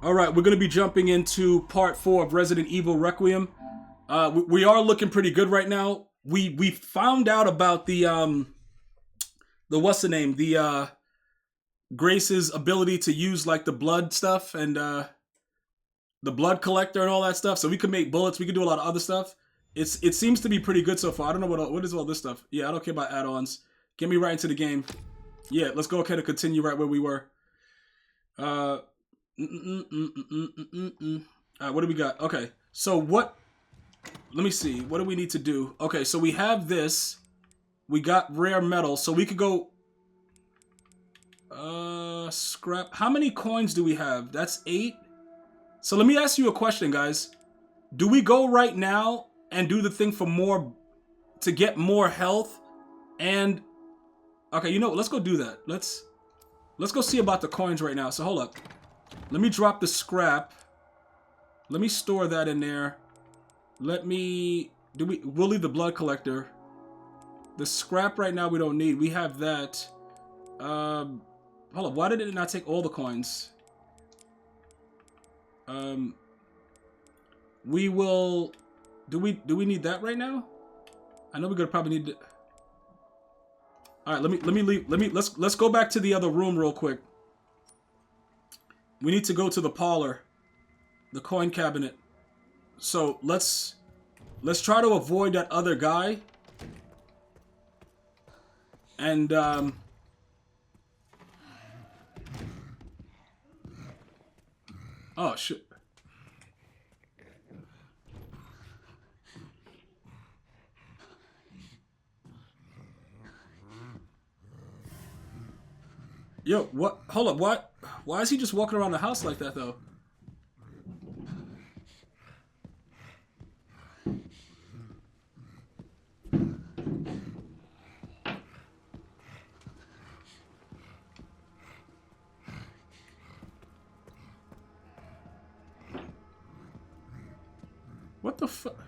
All right, we're going to be jumping into part 4 of Resident Evil Requiem. We are looking pretty good right now. We found out about the what's the name? The Grace's ability to use like the blood stuff and the blood collector and all that stuff. So we could make bullets. We could do a lot of other stuff. It seems to be pretty good so far. I don't know what is all this stuff. Yeah, I don't care about add-ons. Get me right into the game. Yeah, let's go ahead and continue right where we were. All right, what do we got? Okay, so what? Let me see. What do we need to do? Okay, so we have this. We got rare metal, so we could go. Scrap. How many coins do we have? That's 8. So let me ask you a question, guys. Do we go right now and do the thing for more, to get more health? And okay, you know what? Let's go do that. Let's go see about the coins right now. So hold up. Let me drop the scrap. Let me store that in there. We'll leave the blood collector. The scrap right now we don't need. We have that. Hold up. Why did it not take all the coins? We will. Do we need that right now? I know we're gonna probably need. All right. Let me leave. Let's go back to the other room real quick. We need to go to the parlor, the coin cabinet. So let's try to avoid that other guy. And oh shit. Yo, what? Hold up, what? Why is he just walking around the house like that, though? What the fuck?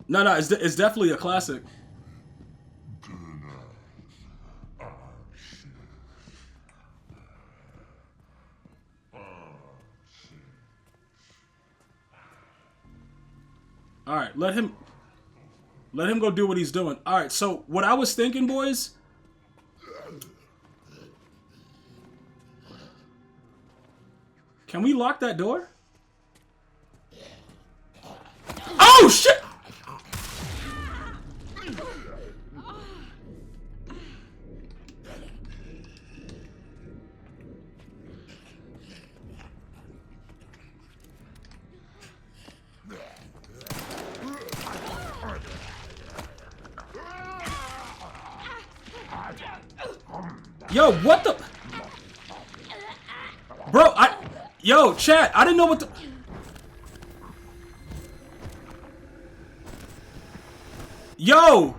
No, it's definitely a classic. All right, let him go do what he's doing. All right, so what I was thinking, boys. Can we lock that door? Oh shit! Yo, what the? Bro, yo, chat, I didn't know what the... Yo!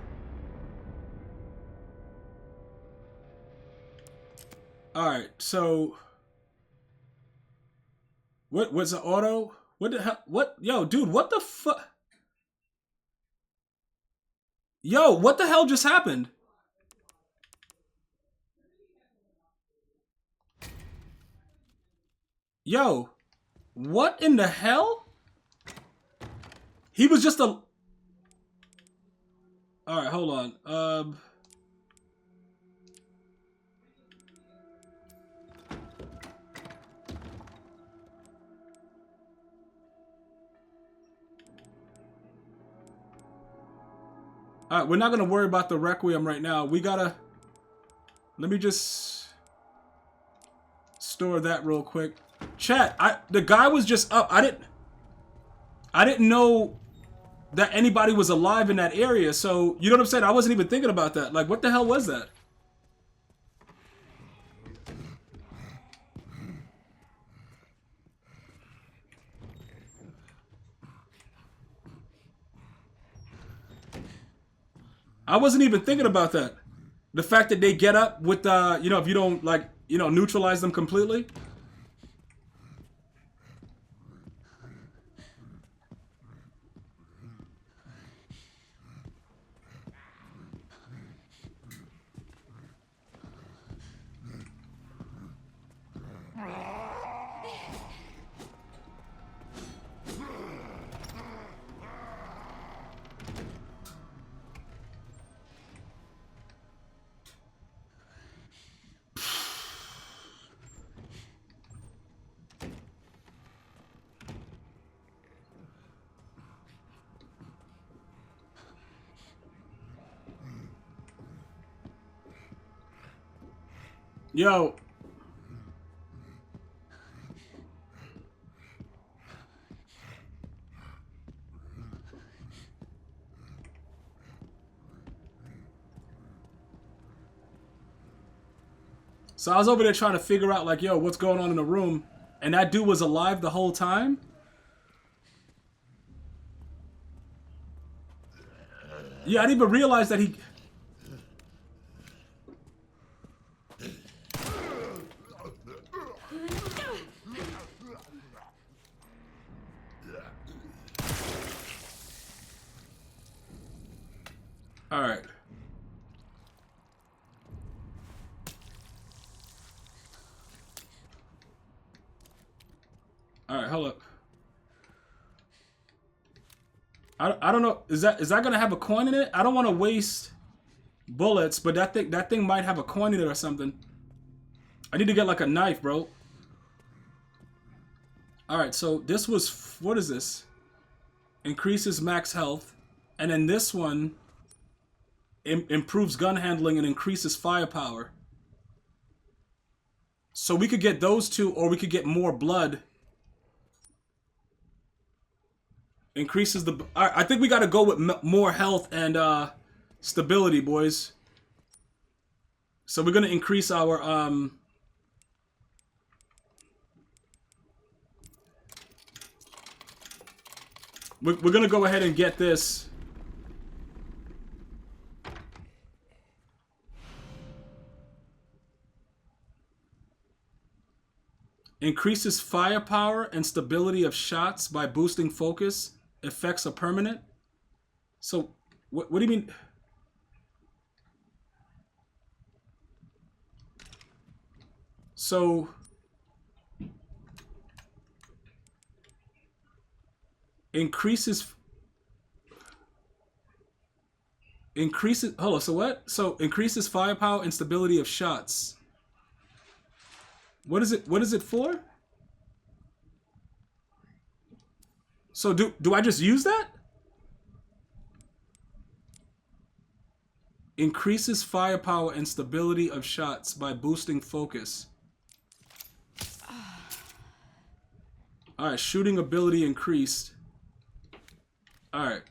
Alright, so... What was the auto? What the hell? What? Yo, dude, what the fuck? Yo, what the hell just happened? Yo, what in the hell? He was just a... Alright, hold on. Alright, we're not gonna worry about the Requiem right now. We gotta... Let me just... store that real quick. Chat, the guy was just up. I didn't know that anybody was alive in that area, so you know what I'm saying? I wasn't even thinking about that. Like, what the hell was that? I wasn't even thinking about that. The fact that they get up with you know, if you don't like, you know, neutralize them completely. Yo. So I was over there trying to figure out, like, yo, what's going on in the room? And that dude was alive the whole time? Yeah, I didn't even realize that he... Alright. Alright, hold up. I don't know. Is that gonna have a coin in it? I don't want to waste bullets, but that thing might have a coin in it or something. I need to get like a knife, bro. Alright, so this was... What is this? Increases max health. And then this one... improves gun handling and increases firepower. So we could get those two, or we could get more blood. Increases the... I think we gotta go with more health and stability, boys. So we're gonna increase our... We're gonna go ahead and get this. Increases firepower and stability of shots by boosting focus. Effects are permanent. So, what do you mean? So, increases... Hold on, so what? So, increases firepower and stability of shots. What is it for? So do I just use that? Increases firepower and stability of shots by boosting focus. Alright, shooting ability increased. Alright.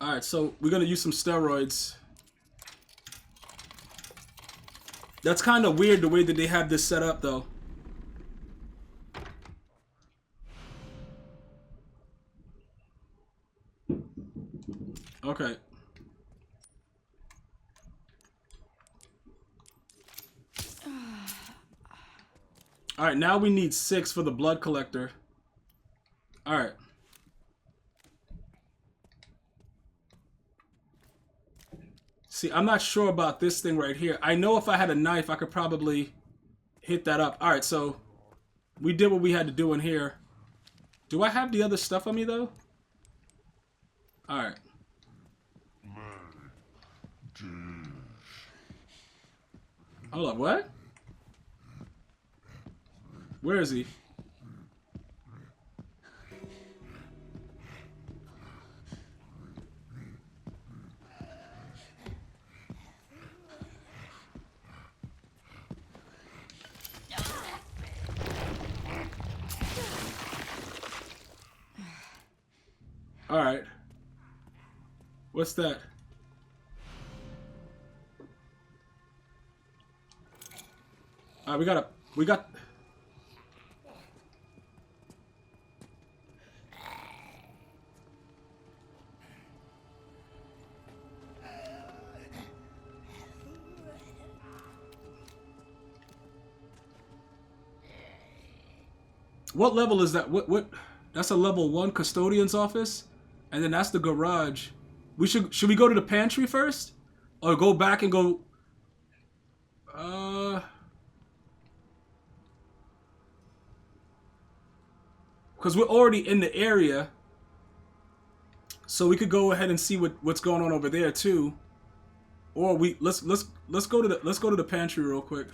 Alright, so we're gonna use some steroids. That's kind of weird the way that they have this set up, though. Okay. Alright, now we need 6 for the blood collector. Alright. See, I'm not sure about this thing right here. I know if I had a knife, I could probably hit that up. Alright, so we did what we had to do in here. Do I have the other stuff on me, though? Alright. Hold up, what? Where is he? Alright. What's that? Alright, we got... What level is that? What? That's a level 1 custodian's office? And then that's the garage. Should we go to the pantry first? Or go back and go... Because we're already in the area. So we could go ahead and see what's going on over there too. Or let's go to the pantry real quick.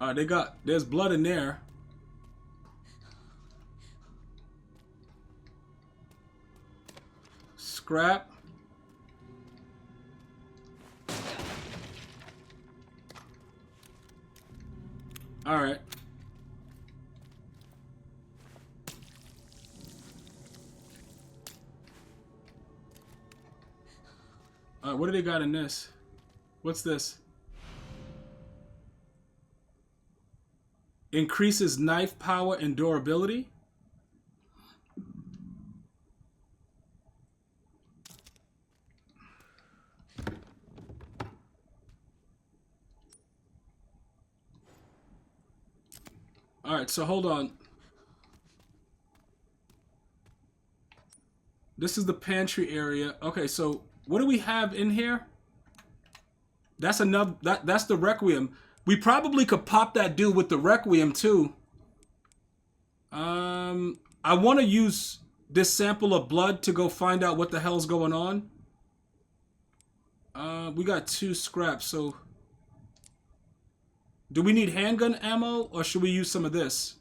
All right, there's blood in there. Scrap. All right. All right, what do they got in this? What's this? Increases knife power and durability. All right, so hold on. This is the pantry area. Okay, so what do we have in here? That's another. That's the Requiem. We probably could pop that dude with the Requiem too. I want to use this sample of blood to go find out what the hell's going on. We got 2 scraps, so do we need handgun ammo or should we use some of this?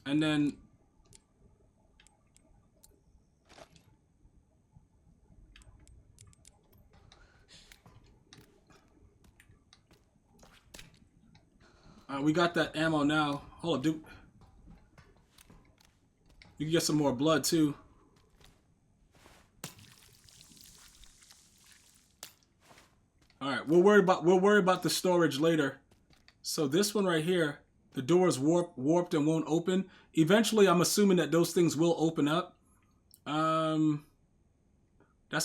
And then we got that ammo now. Hold on, dude. You can get some more blood too. All right, we'll worry about the storage later. So this one right here, the door is warped and won't open. Eventually, I'm assuming that those things will open up. That's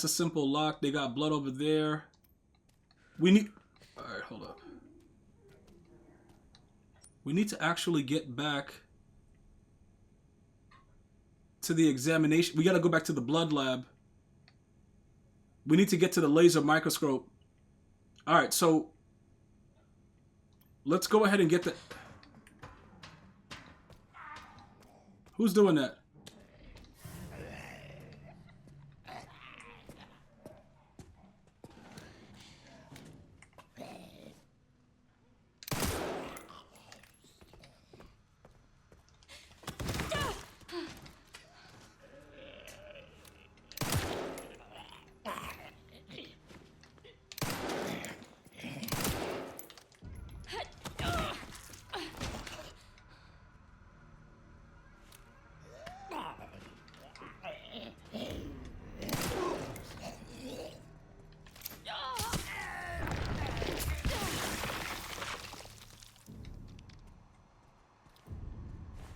a simple lock. They got blood over there. We need. All right, hold up. We need to actually get back to the examination. We got to go back to the blood lab. We need to get to the laser microscope. All right, so let's go ahead and get the... Who's doing that?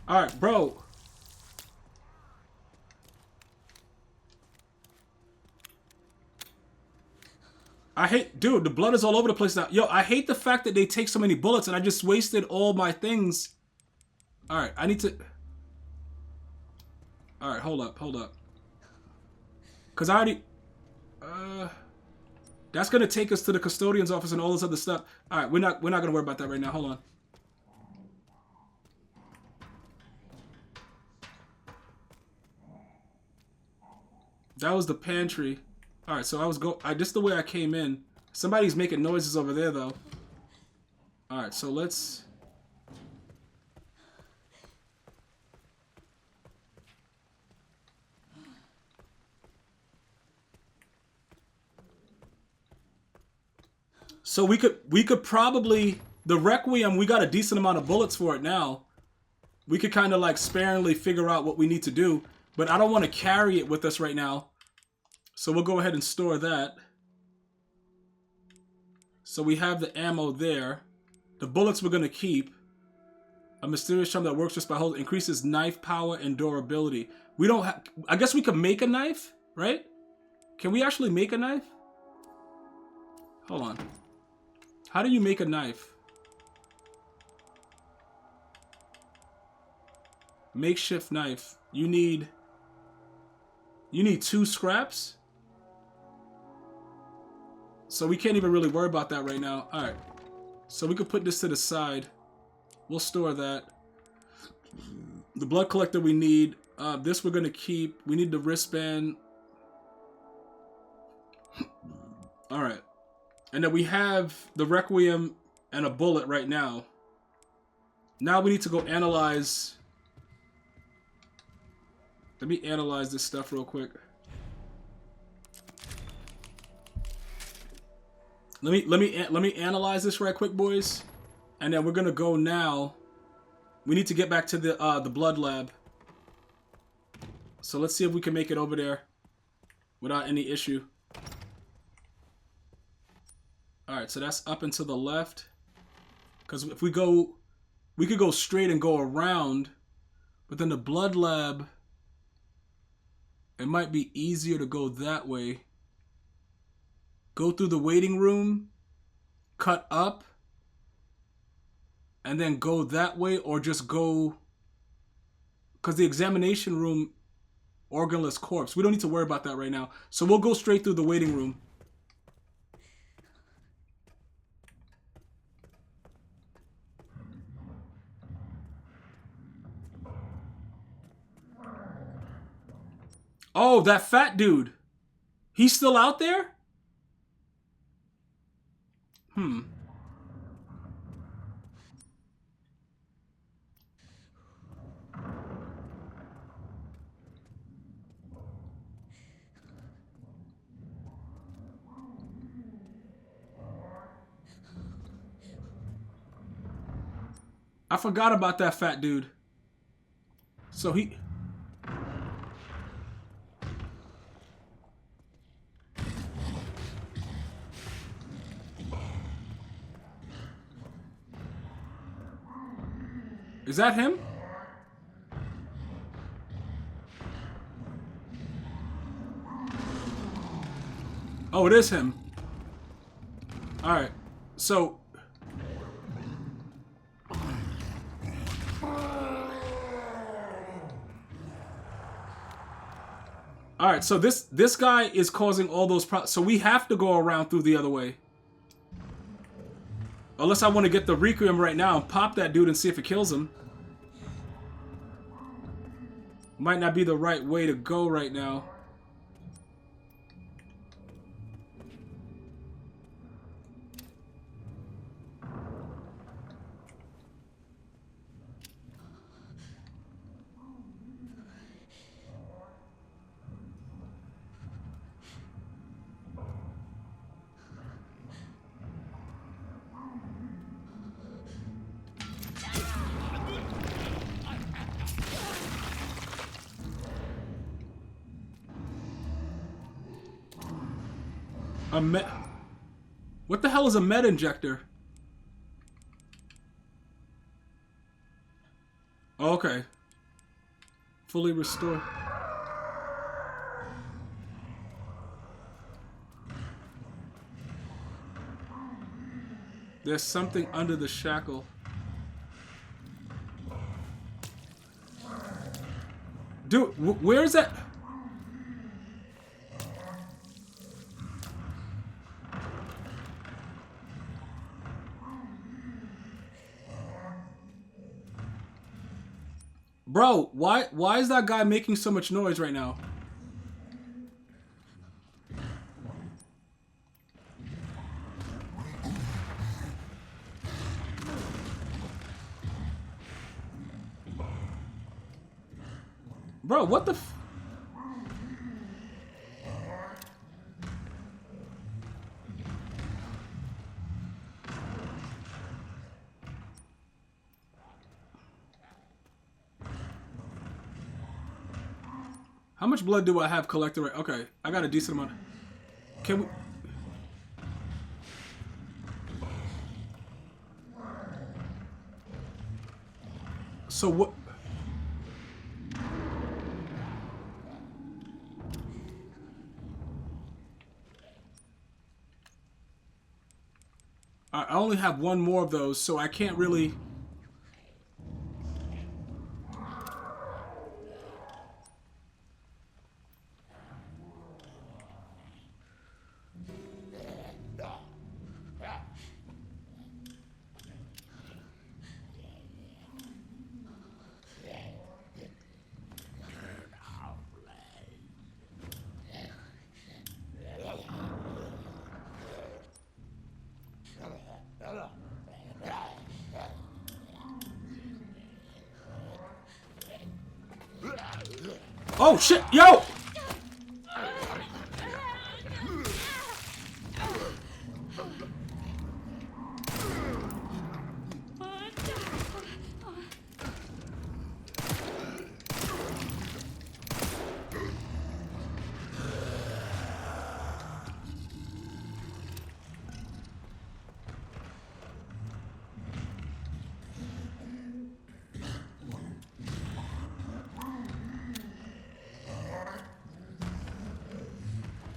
All right, bro. I hate, dude, the blood is all over the place now. Yo, I hate the fact that they take so many bullets and I just wasted all my things. All right, I need to... All right, hold up. Because I already... That's going to take us to the custodian's office and all this other stuff. All right, we're not going to worry about that right now. Hold on. That was the pantry. All right, so this is the way I came in. Somebody's making noises over there, though. All right, so let's... So we could probably... The Requiem, we got a decent amount of bullets for it now. We could kind of like sparingly figure out what we need to do. But I don't want to carry it with us right now. So we'll go ahead and store that. So we have the ammo there. The bullets we're going to keep. A mysterious charm that works just by holding. Increases knife power and durability. We don't have... I guess we could make a knife, right? Can we actually make a knife? Hold on. How do you make a knife? Makeshift knife. You need 2 scraps? So we can't even really worry about that right now. Alright. So we could put this to the side. We'll store that. The blood collector we need. This we're going to keep. We need the wristband. All right. And then we have the Requiem and a bullet right now. Now we need to go analyze. Let me analyze this stuff real quick. Let me analyze this right quick, boys. And then we're gonna go now. We need to get back to the blood lab. So let's see if we can make it over there without any issue. Alright, so that's up and to the left. Because if we go, we could go straight and go around. But then the blood lab, it might be easier to go that way. Go through the waiting room, cut up, and then go that way, or just go, because the examination room, organless corpse. We don't need to worry about that right now. So we'll go straight through the waiting room. Oh, that fat dude. He's still out there? I forgot about that fat dude. So he... Is that him? Oh, it is him. Alright. So... Alright, so this guy is causing all those problems. So we have to go around through the other way. Unless I want to get the Requiem right now and pop that dude and see if it kills him. Might not be the right way to go right now. What the hell is a med injector? Oh, okay. Fully restore. There's something under the shackle. Dude, where is that? Bro, why is that guy making so much noise right now? Bro, what the f... How much blood do I have collected right? Okay, I got a decent amount. Can we... So what... I only have one more of those, so I can't really... Oh shit, yo!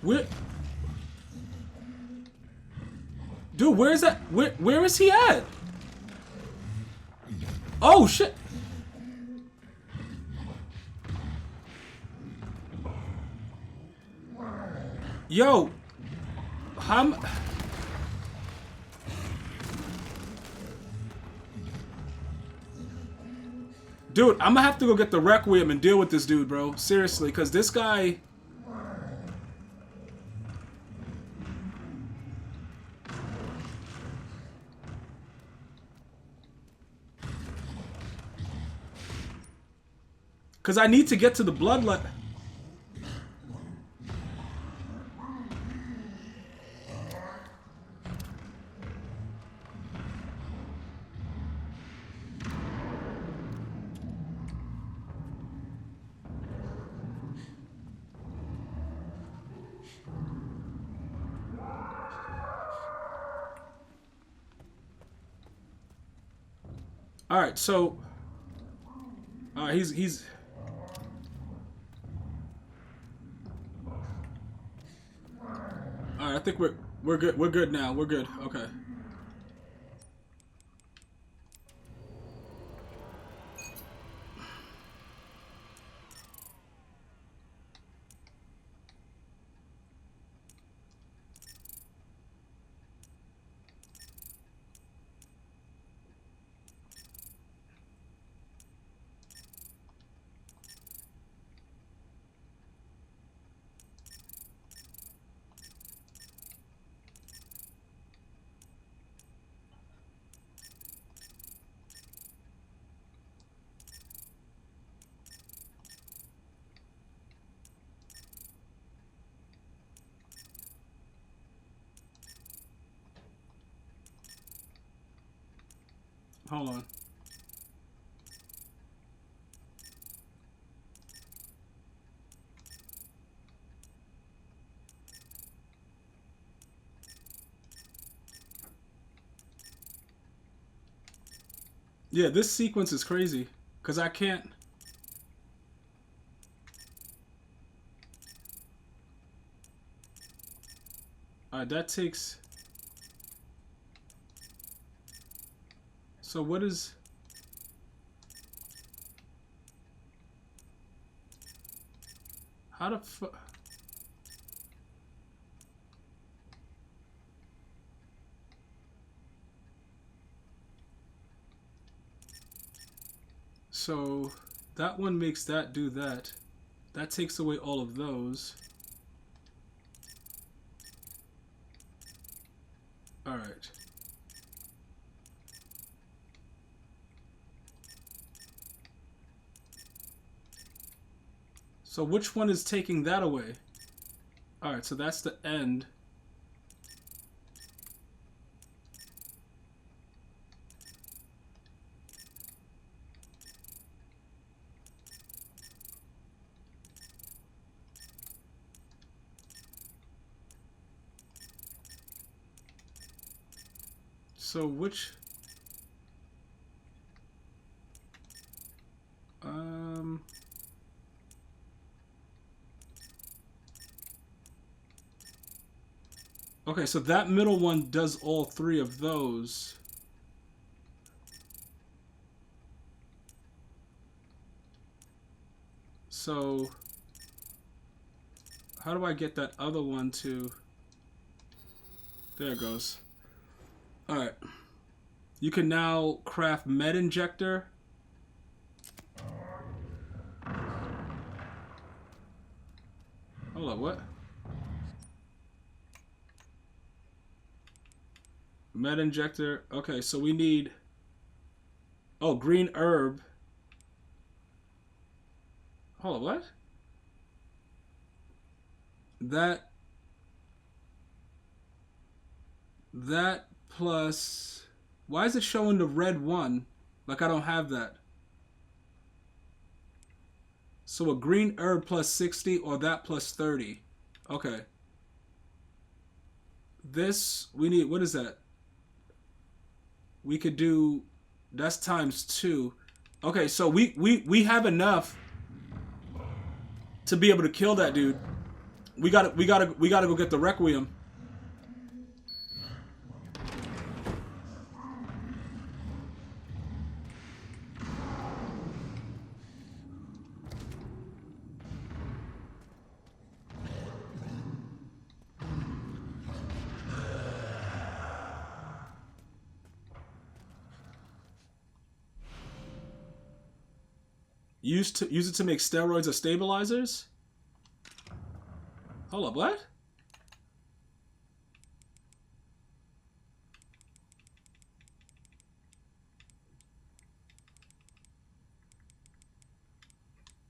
Where, dude, where is that? Where is he at? Oh shit! Yo, how? Dude, I'm gonna have to go get the Requiem and deal with this dude, bro. Seriously, because this guy. Because I need to get to the bloodlet. All right, so he's. All right, I think we're good. We're good now. We're good. Okay. Hold on. Yeah, this sequence is crazy because I can't. All right, that takes. So what is? How the fuck? So that one makes that do that. That takes away all of those. All right. So which one is taking that away? All right, so that's the end. So which? Okay, so that middle one does all three of those. So how do I get that other one to? There it goes. All right. You can now craft med injector. Hold on, what? Med injector. Okay, so we need. Oh, green herb. Hold on, what? That plus, why is it showing the red one? Like I don't have that. So a green herb plus 60 or that plus 30. Okay. This, we need, what is that? We could do, that's times 2. Okay, so we have enough to be able to kill that dude. We gotta go get the Requiem. Use it to make steroids or stabilizers? Hold up, what?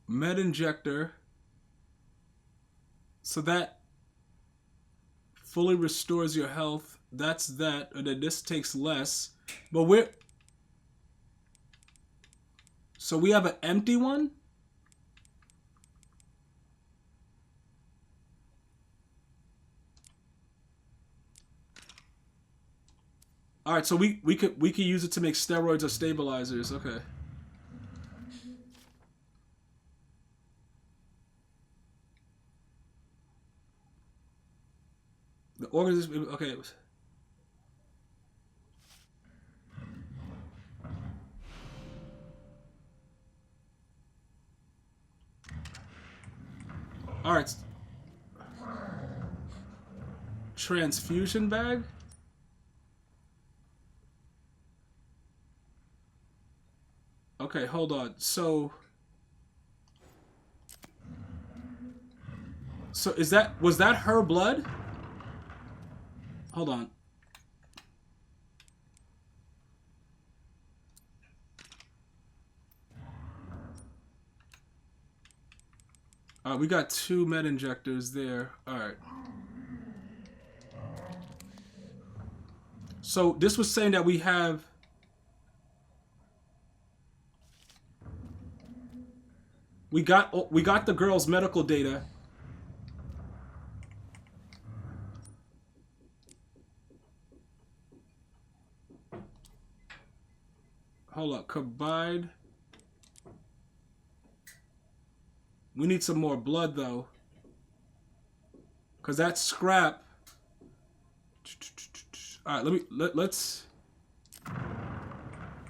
Med injector. So that fully restores your health. That's that. And then this takes less. But we're... So we have an empty one? Alright, so we could use it to make steroids or stabilizers. Okay. The organism, okay. All right. Transfusion bag? Okay, hold on. So was that her blood? Hold on. Alright, we got 2 med injectors there. Alright. So this was saying that we got the girl's medical data. Hold up, combined. We need some more blood though, cause that's scrap. All right, let's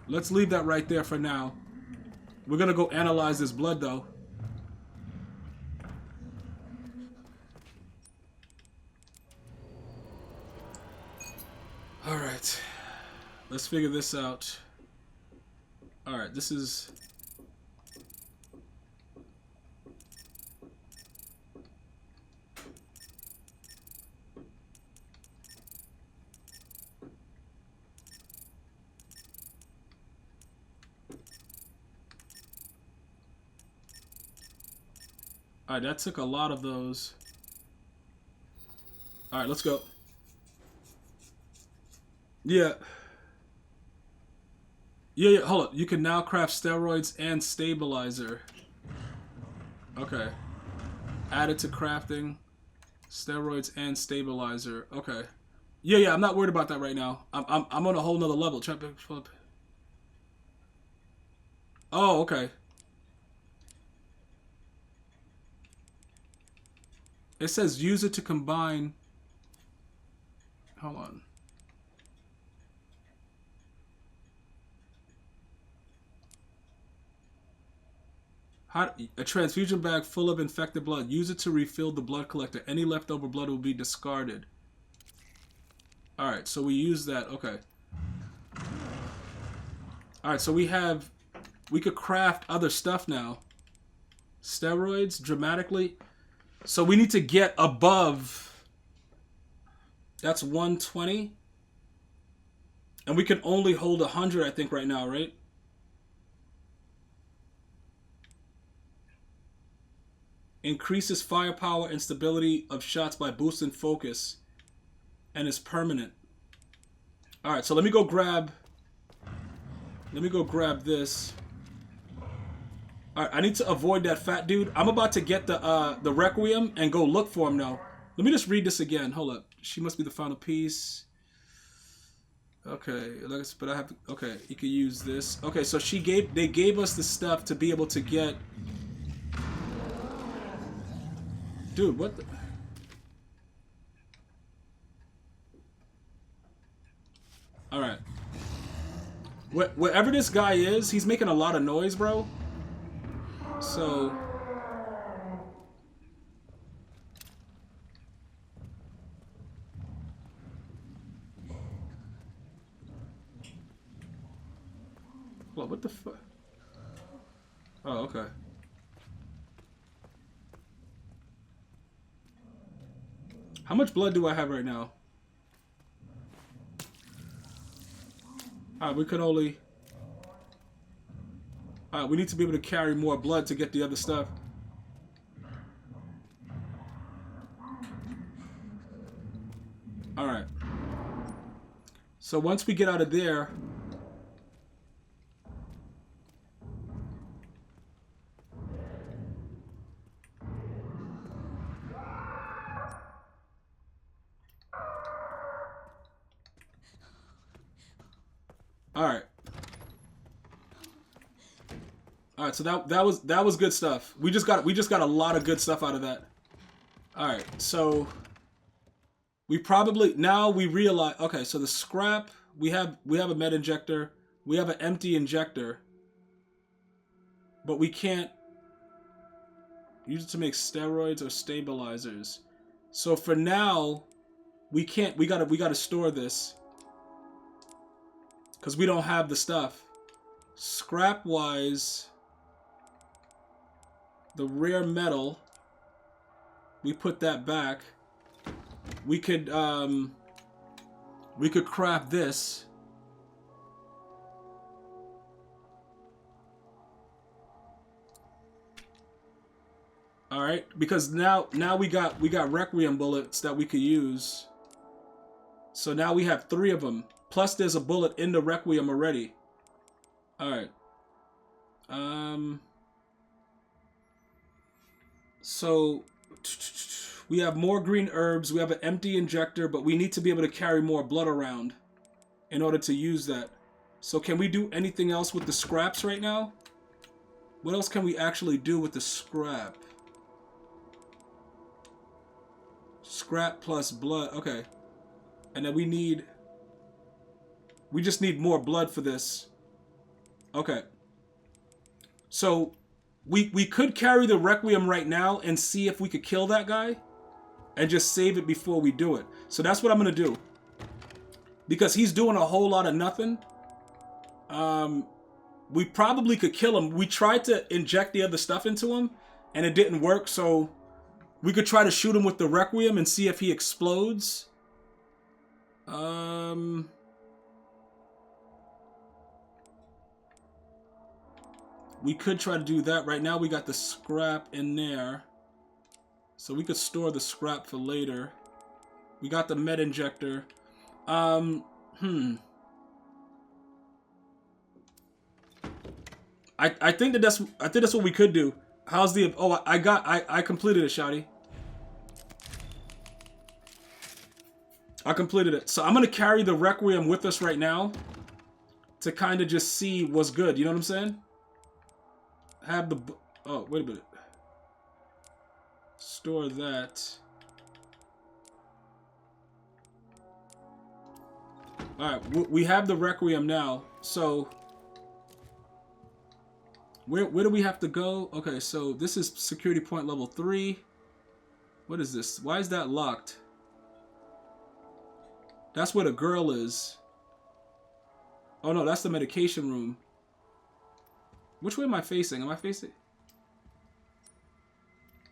leave that right there for now. We're gonna go analyze this blood though. All right, let's figure this out. All right, this is. All right, that took a lot of those. All right, let's go. Yeah. Yeah, hold up. You can now craft steroids and stabilizer. Okay. Add it to crafting. Steroids and stabilizer. Okay. Yeah, I'm not worried about that right now. I'm on a whole nother level. Oh, okay. It says use it to combine. Hold on. A transfusion bag full of infected blood. Use it to refill the blood collector. Any leftover blood will be discarded. Alright, so we use that. Okay. Alright, so we could craft other stuff now. Steroids, dramatically. So we need to get above. That's 120. And we can only hold 100, I think, right now, right? Increases firepower and stability of shots by boosting focus. And is permanent. Alright, so let me go grab this. Alright, I need to avoid that fat dude. I'm about to get the Requiem and go look for him now. Let me just read this again. Hold up. She must be the final piece. Okay, but I have to, okay, you can use this. Okay, so they gave us the stuff to be able to get. Dude, what the? Alright. Wherever this guy is, he's making a lot of noise, bro. So... What the fuck? Oh, okay. How much blood do I have right now? Alright, we could only... Alright, we need to be able to carry more blood to get the other stuff. Alright. So once we get out of there... Alright. Alright, so that was good stuff. We just got a lot of good stuff out of that. Alright, so we probably now we realize okay, so the scrap, we have a med injector, we have an empty injector, but we can't use it to make steroids or stabilizers. So for now, we can't we gotta store this. Because we don't have the stuff. Scrap-wise, the rare metal, we put that back. We could craft this. All right, because now we got Requiem bullets that we could use. So now we have 3 of them. Plus, there's a bullet in the Requiem already. Alright. So, we have more green herbs. We have an empty injector, but we need to be able to carry more blood around in order to use that. So, can we do anything else with the scraps right now? What else can we actually do with the scrap? Scrap plus blood. Okay. And then we just need more blood for this. Okay. So, we could carry the Requiem right now and see if we could kill that guy. And just save it before we do it. So that's what I'm going to do. Because he's doing a whole lot of nothing. We probably could kill him. We tried to inject the other stuff into him. And it didn't work. So, we could try to shoot him with the Requiem and see if he explodes. We could try to do that. Right now we got the scrap in there. So we could store the scrap for later. We got the med injector. I think that's what we could do. How's the I completed it, Shouty. I completed it. So I'm gonna carry the Requiem with us right now to kind of just see what's good. You know what I'm saying? Have the... Oh, wait a minute. Store that. Alright, we have the Requiem now. So, where do we have to go? Okay, so this is security point level 3. What is this? Why is that locked? That's where the girl is. Oh no, that's the medication room. Which way am I facing? Am I facing?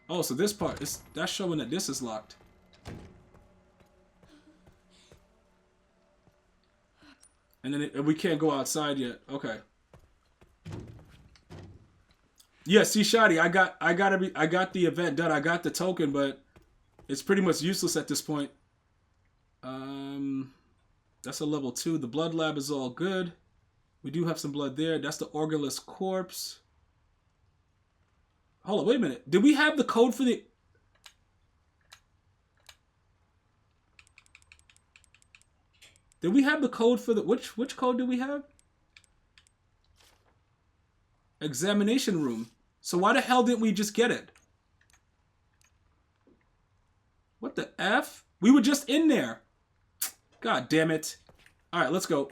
Oh, so this part, that's showing that this is locked. And then we can't go outside yet. Okay. Yeah, see, Shadi, I got the event done. I got the token, but it's pretty much useless at this point. Um, that's a level 2. The blood lab is all good. We do have some blood there. That's the organless corpse. Hold on, wait a minute. Did we have the code for the... Did we have the code for the... Which code did we have? Examination room. So why the hell didn't we just get it? What the F? We were just in there. God damn it. Alright, let's go.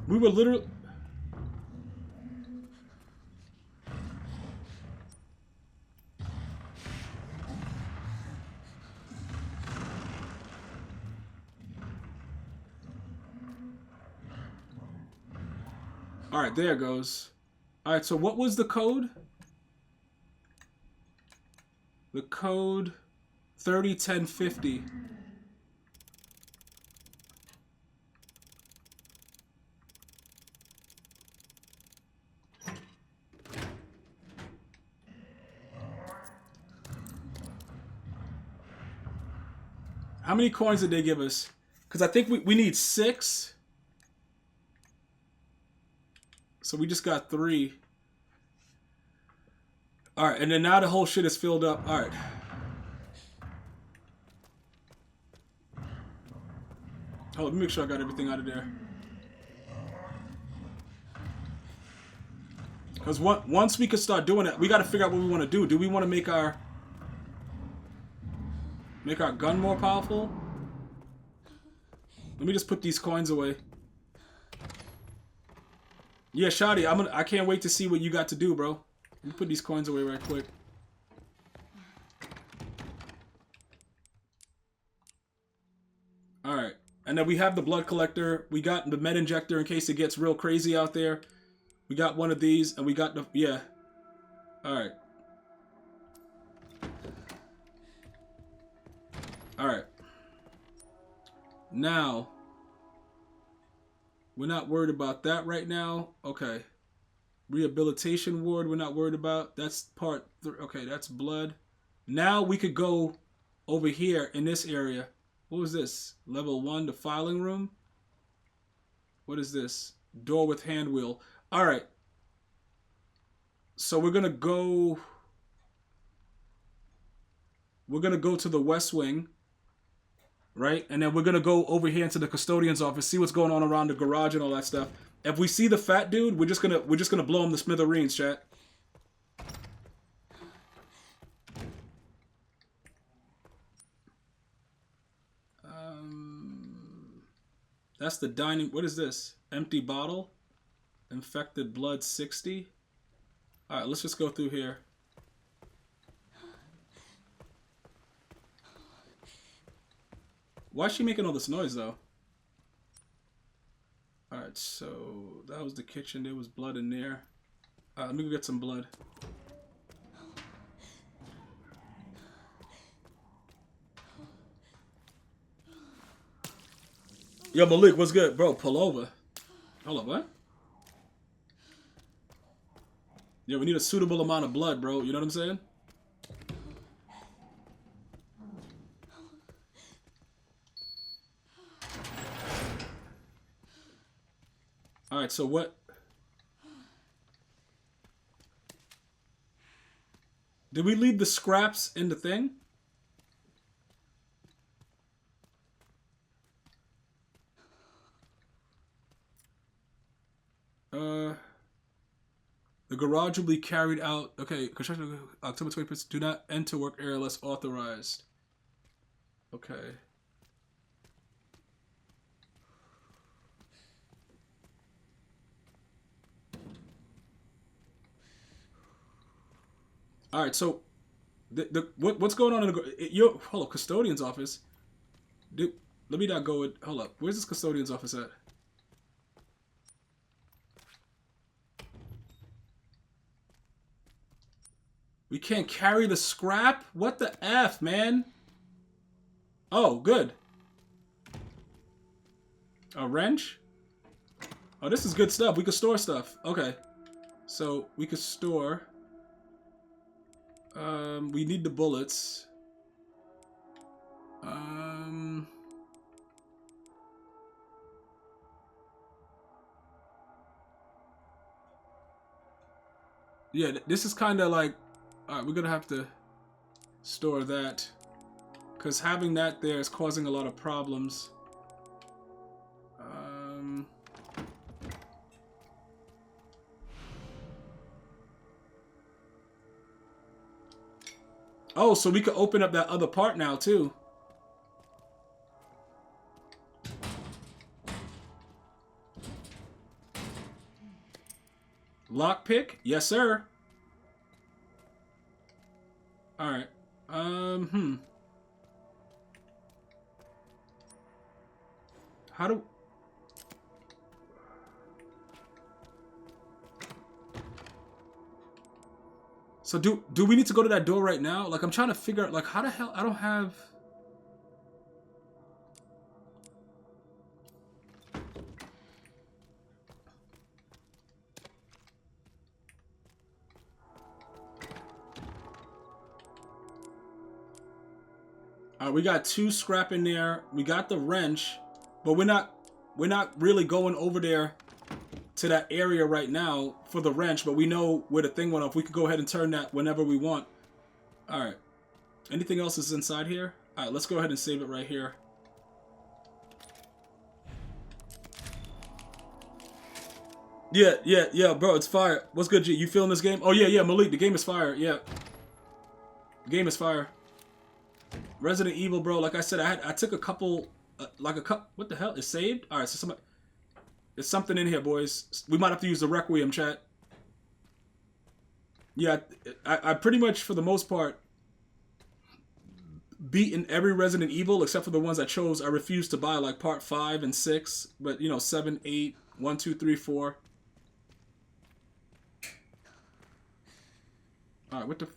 We were literally... Alright, there it goes. Alright, so what was the code? The code 301050. How many coins did they give us? Because I think we need 6. So we just got 3. Alright, and then now the whole shit is filled up. Alright. Oh, let me make sure I got everything out of there. Because once we can start doing it, we got to figure out what we want to do. Do we want to make our gun more powerful? Let me just put these coins away. Yeah, Shadi, I can't wait to see what you got to do, bro. Let me put these coins away right quick. Alright. And then we have the blood collector. We got the med injector in case it gets real crazy out there. We got one of these, and we got the... Yeah. Alright. Alright. Now... We're not worried about that right now. Okay. Rehabilitation ward, we're not worried about. That's part 3. Okay, that's blood. Now we could go over here in this area. What was this? Level 1, the filing room? What is this? Door with hand wheel. Alright. So we're gonna go... We're gonna go to the west wing. Right? And then we're gonna go over here into the custodian's office, see what's going on around the garage and all that stuff. If we see the fat dude, we're just gonna blow him to smithereens, chat. That's the dining... What is this? Empty bottle? Infected blood 60? Alright, let's just go through here. Why is she making all this noise, though? Alright, so... That was the kitchen. There was blood in there. Alright, let me go get some blood. Yo, Malik, what's good? Bro, pull over. Hold up, what? Yeah, we need a suitable amount of blood, bro. You know what I'm saying? Alright, so what... Did we leave the scraps in the thing? The garage will be carried out... Okay, construction... October 25th. Do not enter work area unless authorized. Okay. All right, so what's going on in the hold up, custodian's office? Dude, let me not go with... Hold up, where's this custodian's office at? We can't carry the scrap? What the F, man? Oh, good. A wrench? Oh, this is good stuff. We could store stuff. Okay. So, we could store... we need the bullets. Yeah, this is kind of like... Alright, we're gonna have to store that. Because having that there is causing a lot of problems. Oh, so we could open up that other part now, too. Lockpick? Yes, sir. Alright. How do... So do we need to go to that door right now? Like, I'm trying to figure out, like, how the hell... I don't have... Alright, we got 2 scrap in there. We got the wrench, but we're not really going over there to that area right now for the wrench, but we know where the thing went off. We could go ahead and turn that whenever we want. Alright. Anything else is inside here? Alright, let's go ahead and save it right here. Yeah, bro, it's fire. What's good, G? You feeling this game? Oh, yeah, Malik, the game is fire, yeah. The game is fire. Resident Evil, bro, like I said, I took a couple, what the hell? It's saved? Alright, so somebody... There's something in here, boys. We might have to use the Requiem, chat. Yeah, I pretty much, for the most part, beaten every Resident Evil except for the ones I chose. I refused to buy, like part 5 and 6. But, you know, 7, 8, 1, 2, 3, 4. Alright, what the...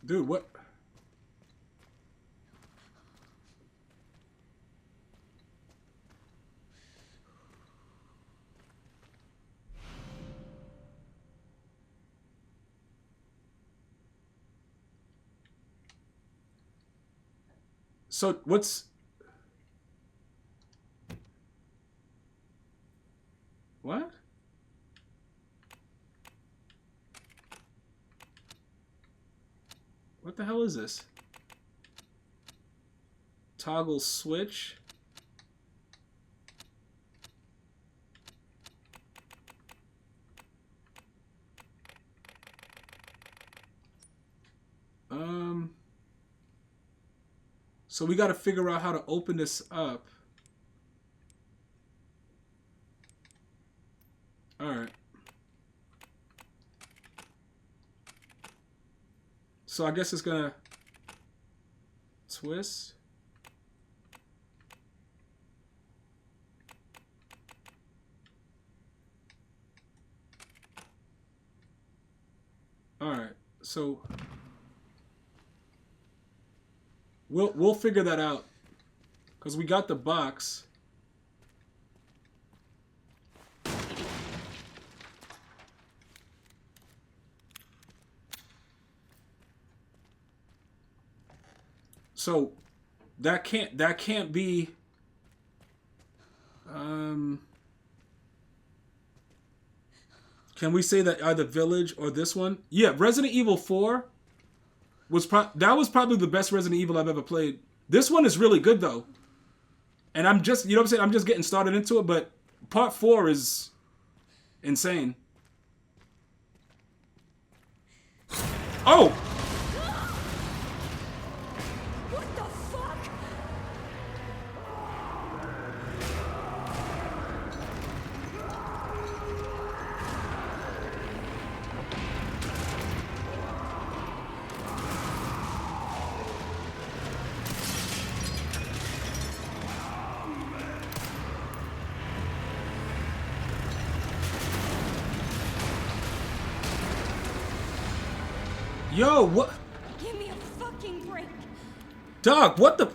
Dude, what? So, what's... What? What the hell is this? Toggle switch. So we got to figure out how to open this up. All right. So I guess it's gonna twist. All right. So we'll figure that out because we got the box. So that can't be can we say that either Village or this one? Yeah, Resident Evil 4 was probably the best Resident Evil I've ever played. This one is really good though. And I'm just, you know what I'm saying? I'm just getting started into it, but part 4 is insane. Oh! Yo, what? Give me a fucking break. Dog, what the?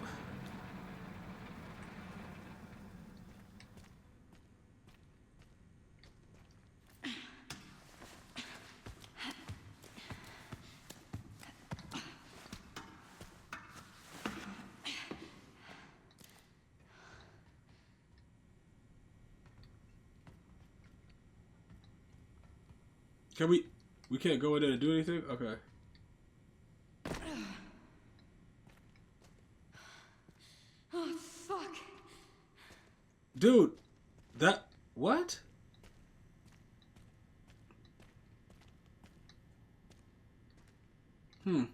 Can we can't go in there and do anything? Okay. Oh, fuck. Dude, that... What? Hmm.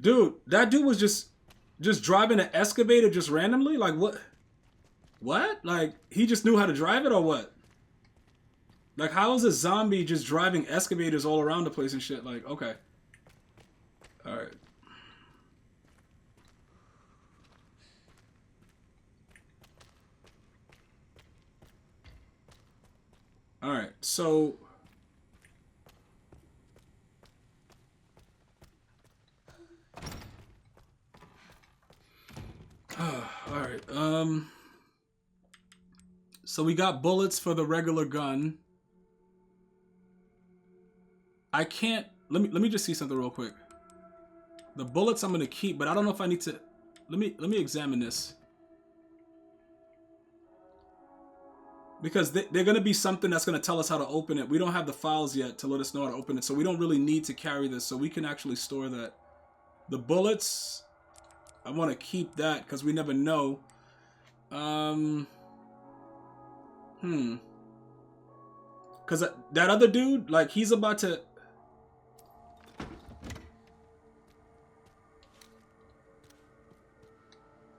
Dude, that dude was just driving an excavator just randomly? Like, what? What? Like, he just knew how to drive it or what? Like, how is a zombie just driving excavators all around the place and shit? Like, okay. Alright. Alright, so... Alright, so we got bullets for the regular gun. I can't... Let me just see something real quick. The bullets I'm gonna keep, but I don't know if I need to... Let me examine this. Because they're gonna be something that's gonna tell us how to open it. We don't have the files yet to let us know how to open it, so we don't really need to carry this, so we can actually store that. The bullets... I want to keep that because we never know. Because that other dude, like, he's about to...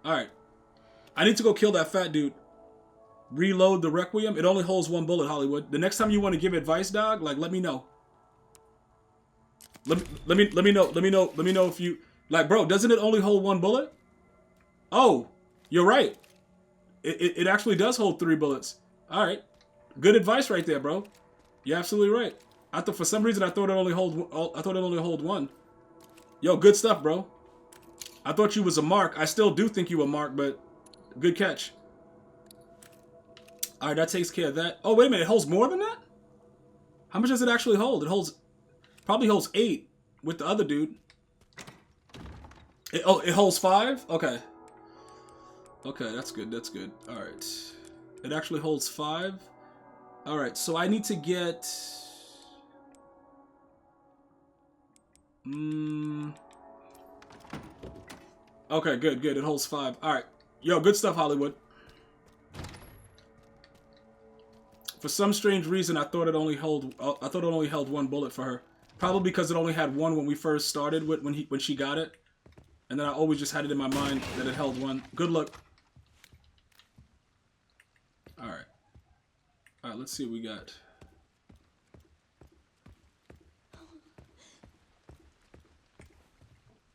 Alright. I need to go kill that fat dude. Reload the Requiem. It only holds one bullet, Hollywood. The next time you want to give advice, dog, like, let me know. Let me know if you... Like, bro, doesn't it only hold one bullet? Oh, you're right. It actually does hold 3 bullets. All right. Good advice right there, bro. You're absolutely right. I thought for some reason I thought it only hold one. Yo, good stuff, bro. I thought you was a mark. I still do think you a mark, but good catch. All right, that takes care of that. Oh, wait a minute. It holds more than that? How much does it actually hold? It probably holds 8 with the other dude. It holds 5? Okay. Okay, that's good. That's good. All right. It actually holds 5. All right, so I need to get... Okay, good. It holds 5. All right. Yo, good stuff, Hollywood. For some strange reason, I thought it only held 1 bullet for her. Probably because it only had 1 when we first started with when she got it. And then I always just had it in my mind that it held 1. Good luck. Alright. Alright, let's see what we got.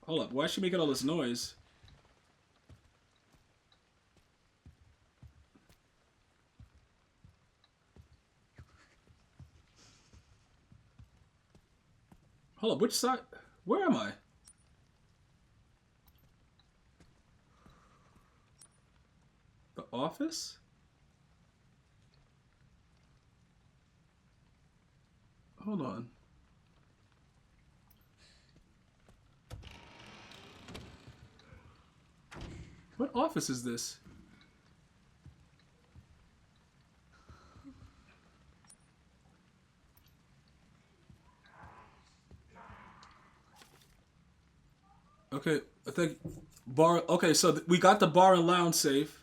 Hold up, why is she making all this noise? Hold up, which side? Where am I? The office? Hold on. What office is this? Okay, I think bar. Okay, so we got the bar and lounge safe.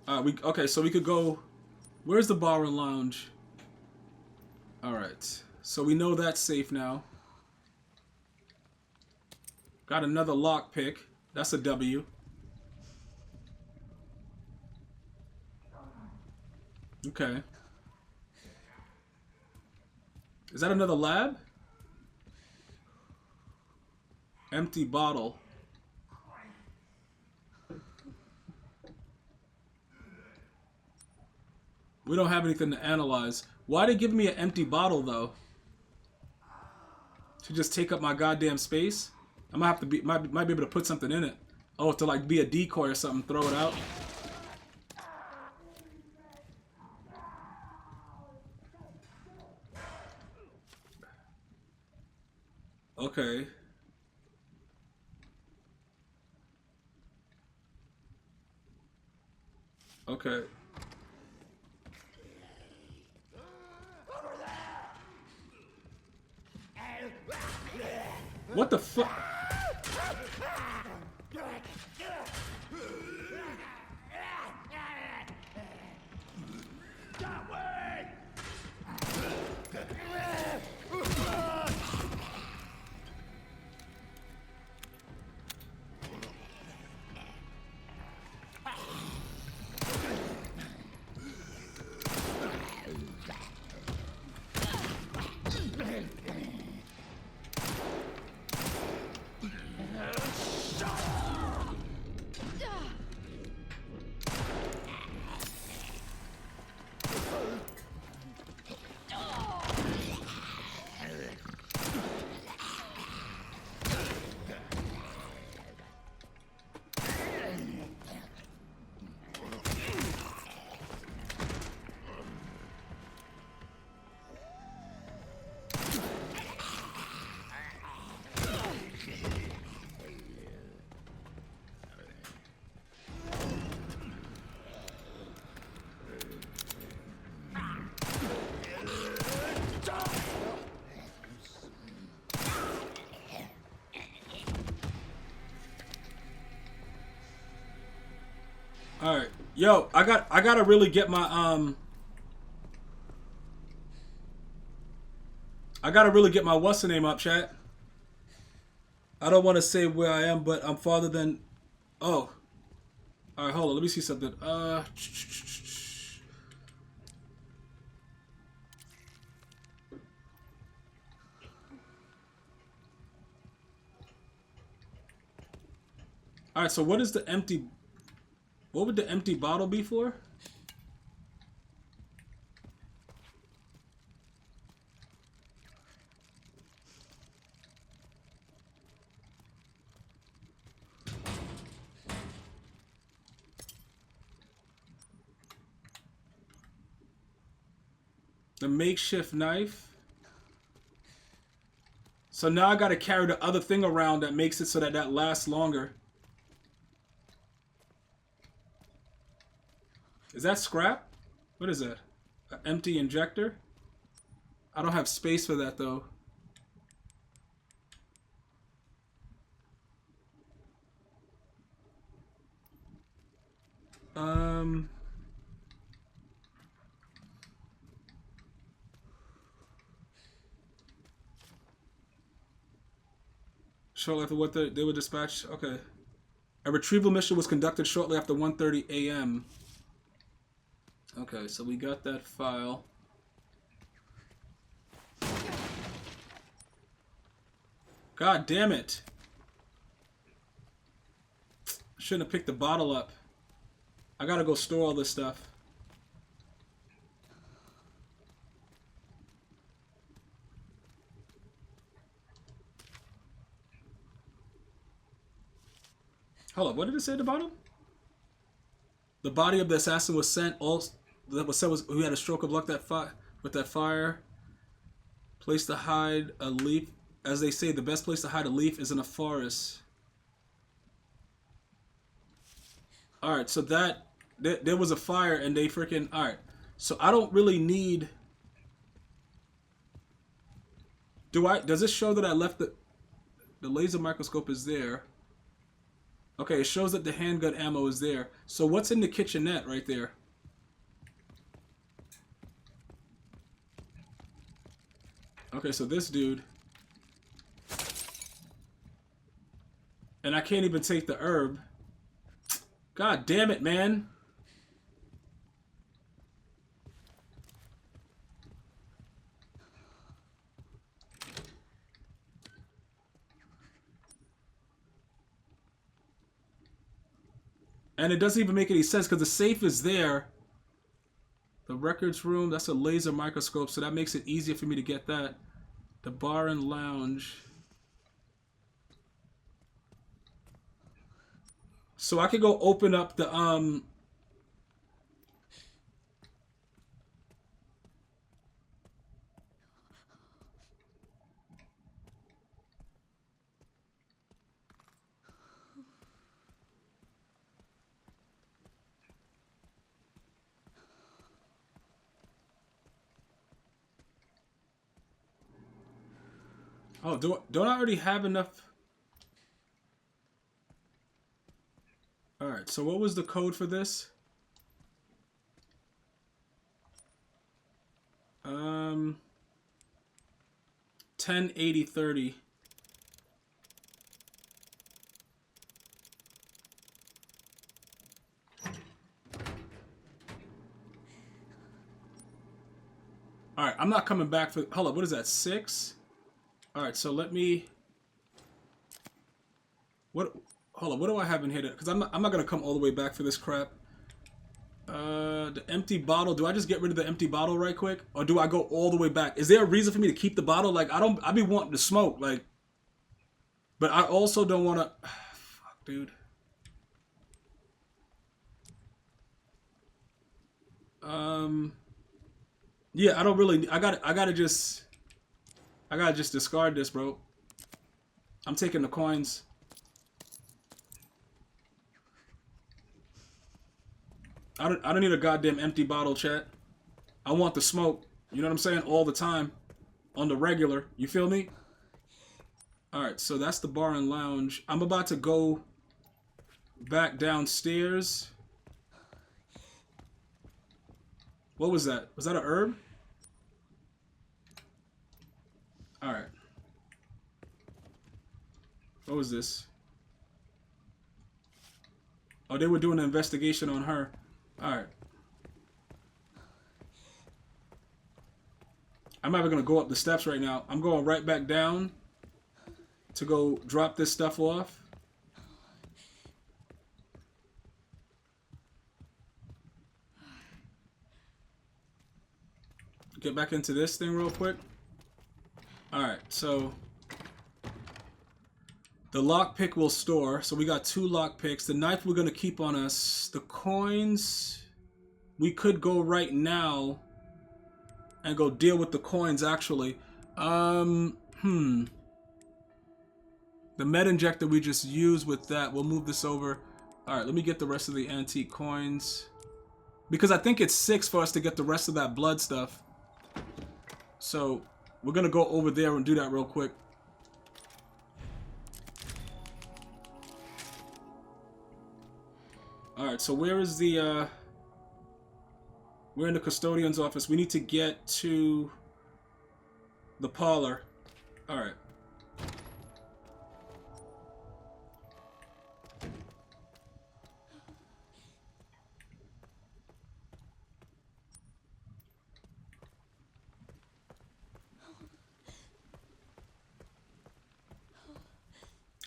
Okay, so we could go. Where's the bar and lounge? All right, so we know that's safe now. Got another lockpick. That's a W. Okay. Is that another lab? Empty bottle. We don't have anything to analyze. Why they giving me an empty bottle though? To just take up my goddamn space? I might have to be might be able to put something in it. Oh, to like be a decoy or something, throw it out. Okay. Okay. What the fuck? All right, yo, I gotta really get my I gotta really get my what's the name up, chat. I don't want to say where I am, but I'm farther than. Oh, all right, hold on. Let me see something. All right. So what is the empty? What would the empty bottle be for? The makeshift knife. So now I gotta carry the other thing around that makes it so that that lasts longer. Is that scrap? What is that? An empty injector? I don't have space for that though. Shortly after what they were dispatched. Okay. A retrieval mission was conducted shortly after 1:30 a.m. Okay, so we got that file. God damn it. Shouldn't have picked the bottle up. I gotta go store all this stuff. Hold up, what did it say at the bottom? The body of the assassin was sent. All that was said was who had a stroke of luck with that fire. Place to hide a leaf. As they say, the best place to hide a leaf is in a forest. All right, so that there was a fire and they freaking. All right, so I don't really need. Does it show that I left the laser microscope is there? Okay, it shows that the handgun ammo is there. So what's in the kitchenette right there? Okay, so this dude. And I can't even take the herb. God damn it, man. And it doesn't even make any sense because the safe is there. The records room, that's a laser microscope, so that makes it easier for me to get that. The bar and lounge. So I could go open up the oh, don't I already have enough? Alright, so what was the code for this? 108030. Alright, I'm not coming back for... Hold up, what is that, 6? Alright, so let me... What... Hold on, what do I have in here? Because I'm not going to come all the way back for this crap. The empty bottle. Do I just get rid of the empty bottle right quick? Or do I go all the way back? Is there a reason for me to keep the bottle? Like, I be wanting to smoke, like... But I also don't want to... Fuck, dude. Yeah, I don't really... I gotta just discard this, bro. I'm taking the coins. I don't need a goddamn empty bottle, chat. I want the smoke. You know what I'm saying? All the time. On the regular. You feel me? Alright, so that's the bar and lounge. I'm about to go back downstairs. What was that? Was that a herb? Alright. What was this? Oh, they were doing an investigation on her. Alright. I'm not even going to go up the steps right now. I'm going right back down to go drop this stuff off. Get back into this thing real quick. Alright, so the lockpick will store. So we got 2 lockpicks. The knife we're going to keep on us. The coins, we could go right now and go deal with the coins, actually. The med injector we just used with that. We'll move this over. Alright, let me get the rest of the antique coins. Because I think it's 6 for us to get the rest of that blood stuff. So we're going to go over there and do that real quick. Alright, so where is the, we're in the custodian's office. We need to get to the parlor. Alright.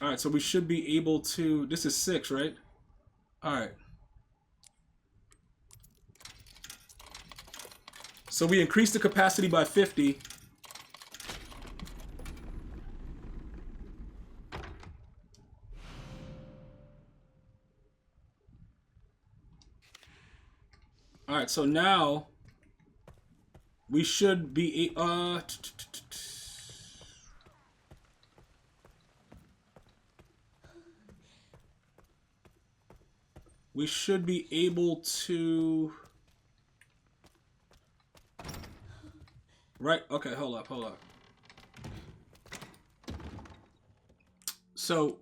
Alright, so we should be able to... This is 6, right? Alright. So we increased the capacity by 50. Alright, so now we should be... we should be able to... Right, okay, hold up. So,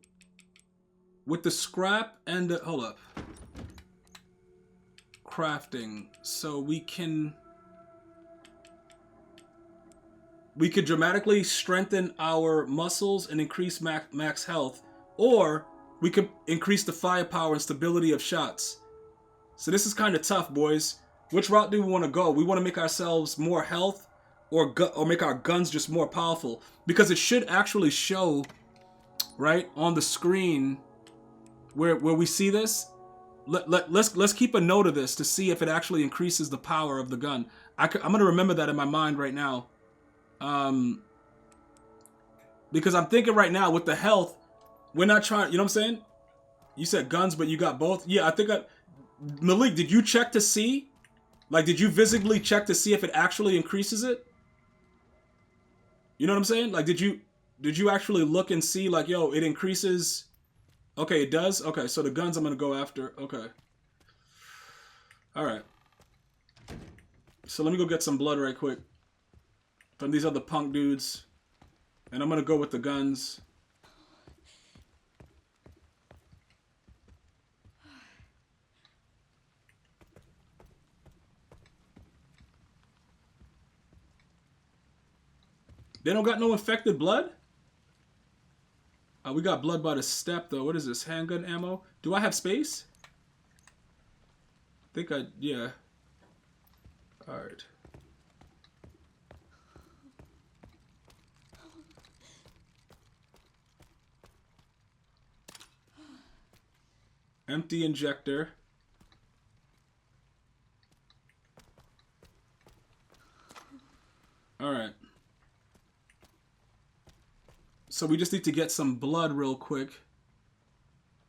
with the scrap and the... Hold up. Crafting. So we can... We could dramatically strengthen our muscles and increase max health. Or... we could increase the firepower and stability of shots. So this is kind of tough, boys. Which route do we want to go? We want to make ourselves more health or make our guns just more powerful. Because it should actually show, right, on the screen where we see this. let's keep a note of this to see if it actually increases the power of the gun. I'm gonna remember that in my mind right now, because I'm thinking right now with the health, we're not trying. You know what I'm saying? You said guns, but you got both. Yeah, I think Malik, did you check to see? Like, did you visibly check to see if it actually increases it? You know what I'm saying? Like, did you actually look and see, like, yo, it increases? Okay, it does? Okay, so the guns I'm gonna go after. Okay. Alright. So let me go get some blood right quick from these other punk dudes. And I'm gonna go with the guns. They don't got no infected blood? We got blood by the step, though. What is this? Handgun ammo? Do I have space? I think yeah. Alright. Empty injector. Alright. So we just need to get some blood real quick,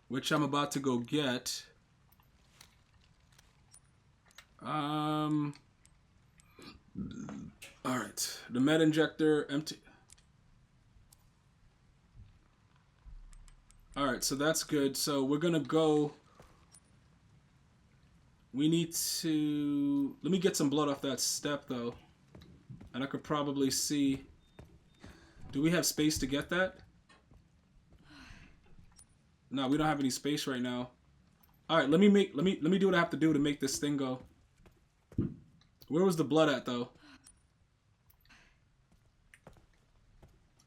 which I'm about to go get. Alright. The med injector, empty. Alright, so that's good. So we're gonna go. We need to. Let me get some blood off that step, though. And I could probably see. Do we have space to get that? No, we don't have any space right now. Alright, let me do what I have to do to make this thing go. Where was the blood at, though?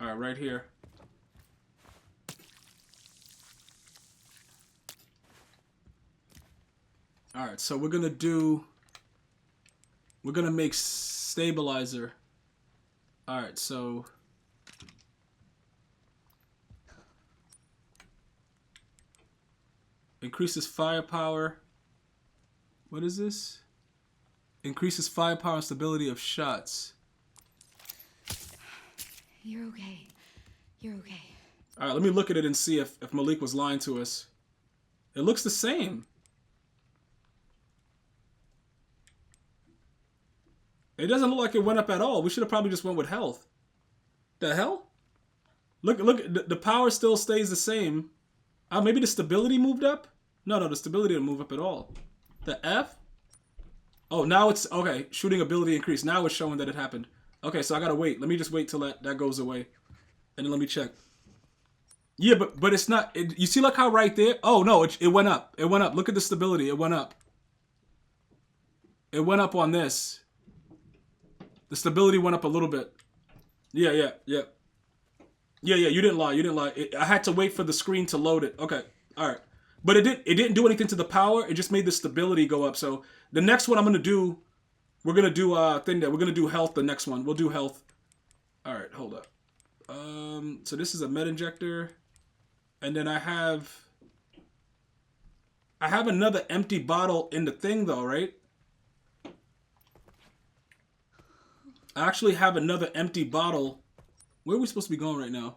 Alright, right here. Alright, so we're gonna make stabilizer. Alright, so increases firepower. What is this? Increases firepower and stability of shots. You're okay. You're okay. Alright, let me look at it and see if Malik was lying to us. It looks the same. It doesn't look like it went up at all. We should have probably just went with health. The hell? Look, the power still stays the same. Maybe the stability moved up? No, the stability didn't move up at all. The F? Oh, now it's, okay, shooting ability increased. Now it's showing that it happened. Okay, so I gotta wait. Let me just wait till that goes away. And then let me check. Yeah, but it's not, you see like how right there? Oh, no, it went up. It went up. Look at the stability. It went up. It went up on this. The stability went up a little bit. Yeah, you didn't lie. I had to wait for the screen to load it. Okay, all right. But it didn't do anything to the power. It just made the stability go up. So the next one I'm gonna do, we're gonna do we're gonna do health. The next one we'll do health. All right, hold up. So this is a med injector, and then I have another empty bottle in the thing though, right? I actually have another empty bottle. Where are we supposed to be going right now?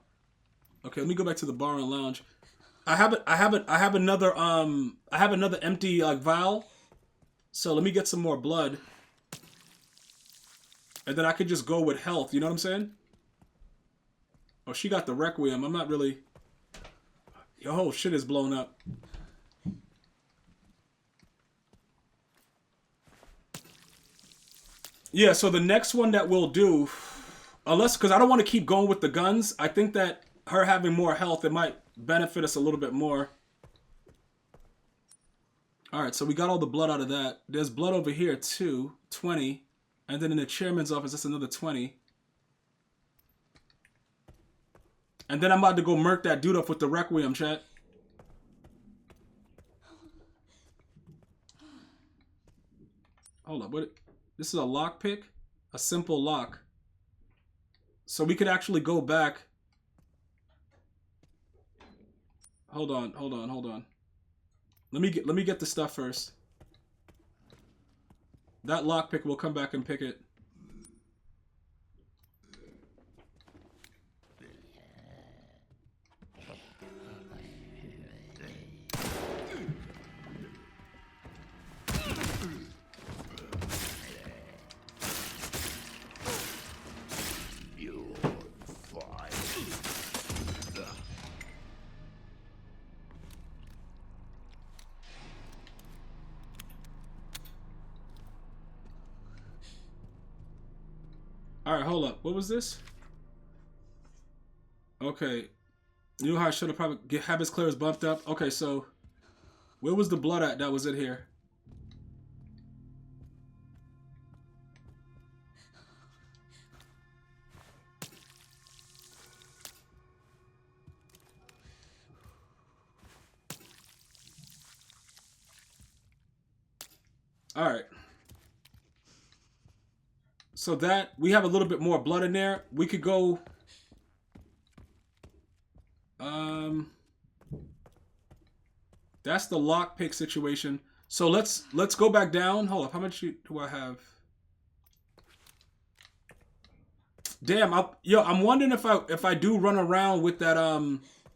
Okay, let me go back to the bar and lounge. I have another empty like vial. So let me get some more blood. And then I could just go with health, you know what I'm saying? Oh, she got the Requiem. I'm not really. Your whole shit is blown up. Yeah, so the next one that we'll do, unless, because I don't want to keep going with the guns, I think that her having more health, it might benefit us a little bit more. Alright, so we got all the blood out of that. There's blood over here too, 20. And then in the chairman's office, that's another 20. And then I'm about to go murk that dude up with the Requiem, chat. Hold up, what? This is a lock pick? A simple lock. So we could actually go back. Hold on. Let me get the stuff first. That lockpick, we'll come back and pick it. Alright, hold up. What was this? Okay. You know how I should have probably get habits clearance bumped up? Okay, so where was the blood at that was in here? Alright. So that, we have a little bit more blood in there. We could go... That's the lockpick situation. So let's go back down. Hold up, how much do I have? Damn, I'm wondering if I do run around with that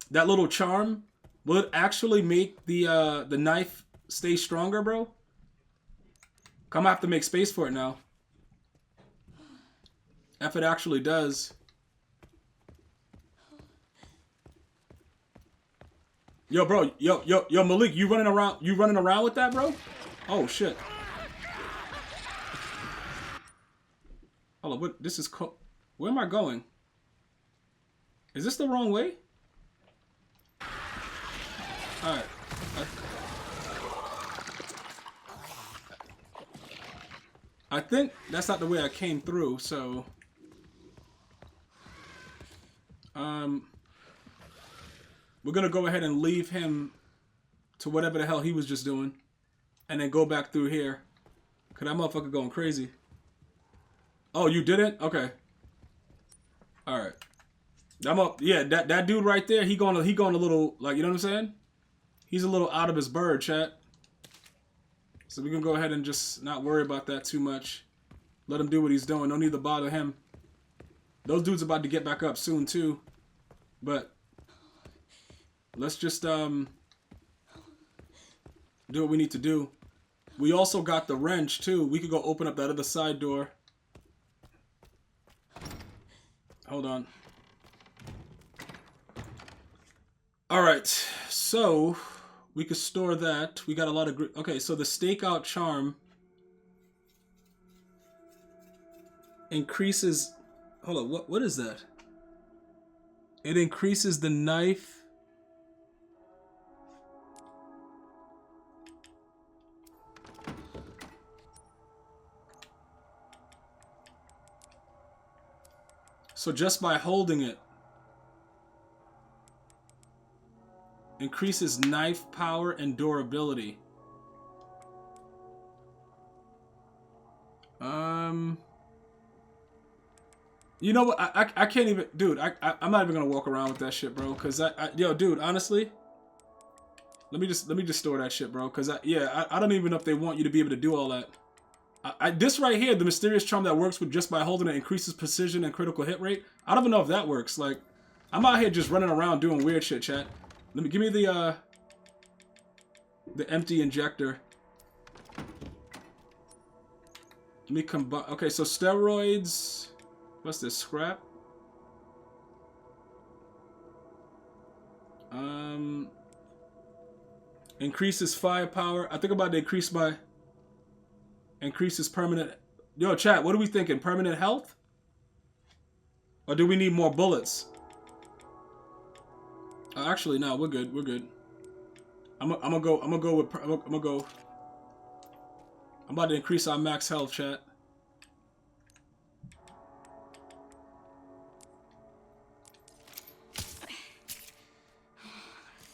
that little charm, will it actually make the knife stay stronger, bro? I'm gonna have to make space for it now. If it actually does. Yo, bro, yo, Malik, you running around with that, bro? Oh shit. Hold on, what? This is where am I going? Is this the wrong way? All right. I think that's not the way I came through, so we're gonna go ahead and leave him to whatever the hell he was just doing, and then go back through here. Cause that motherfucker going crazy. Oh, you didn't? Okay. All right. I'm up. Yeah, that dude right there. He going a little, like, you know what I'm saying? He's a little out of his bird, chat. So we can go ahead and just not worry about that too much. Let him do what he's doing. No need to bother him. Those dudes about to get back up soon too. But let's just do what we need to do. We also got the wrench too. We could go open up that other side door. Hold on. Alright, so we could store that. We got a lot of... Okay, so the stakeout charm increases... Hold on, what is that? It increases the knife... So just by holding it, increases knife power and durability. You know what? I can't even, dude. I'm not even gonna walk around with that shit, bro. Cause yo, dude. Honestly, let me just store that shit, bro. Cause I don't even know if they want you to be able to do all that. This right here, the mysterious charm that works with just by holding it increases precision and critical hit rate. I don't even know if that works. Like, I'm out here just running around doing weird shit, chat. Give me the empty injector. Let me combine. Okay, so steroids. What's this? Scrap. Increases firepower. I think about to increase my. Increases permanent... Yo, chat, what are we thinking? Permanent health? Or do we need more bullets? Actually, no, we're good. We're good. I'm gonna go with... I'm about to increase our max health, chat.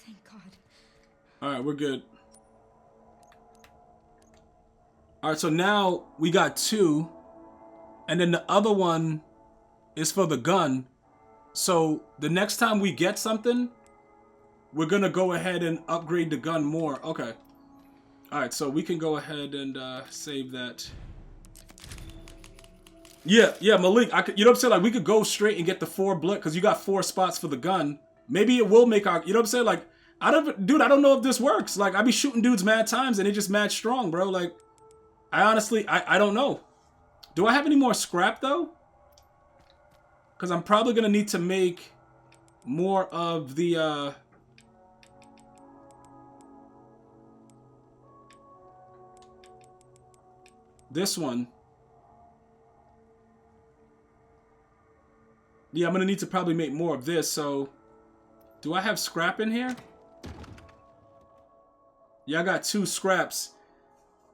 Thank God. Alright, we're good. Alright, so now we got 2. And then the other one is for the gun. So the next time we get something, we're gonna go ahead and upgrade the gun more. Okay. Alright, so we can go ahead and save that. Yeah, Malik, you know what I'm saying? Like, we could go straight and get the 4 blood, because you got 4 spots for the gun. Maybe it will make our, you know what I'm saying? Like, I don't know if this works. Like, I be shooting dudes mad times, and they just mad strong, bro. Like, I honestly, I don't know. Do I have any more scrap, though? Because I'm probably going to need to make more of the, this one. Yeah, I'm going to need to probably make more of this, so... Do I have scrap in here? Yeah, I got 2 scraps.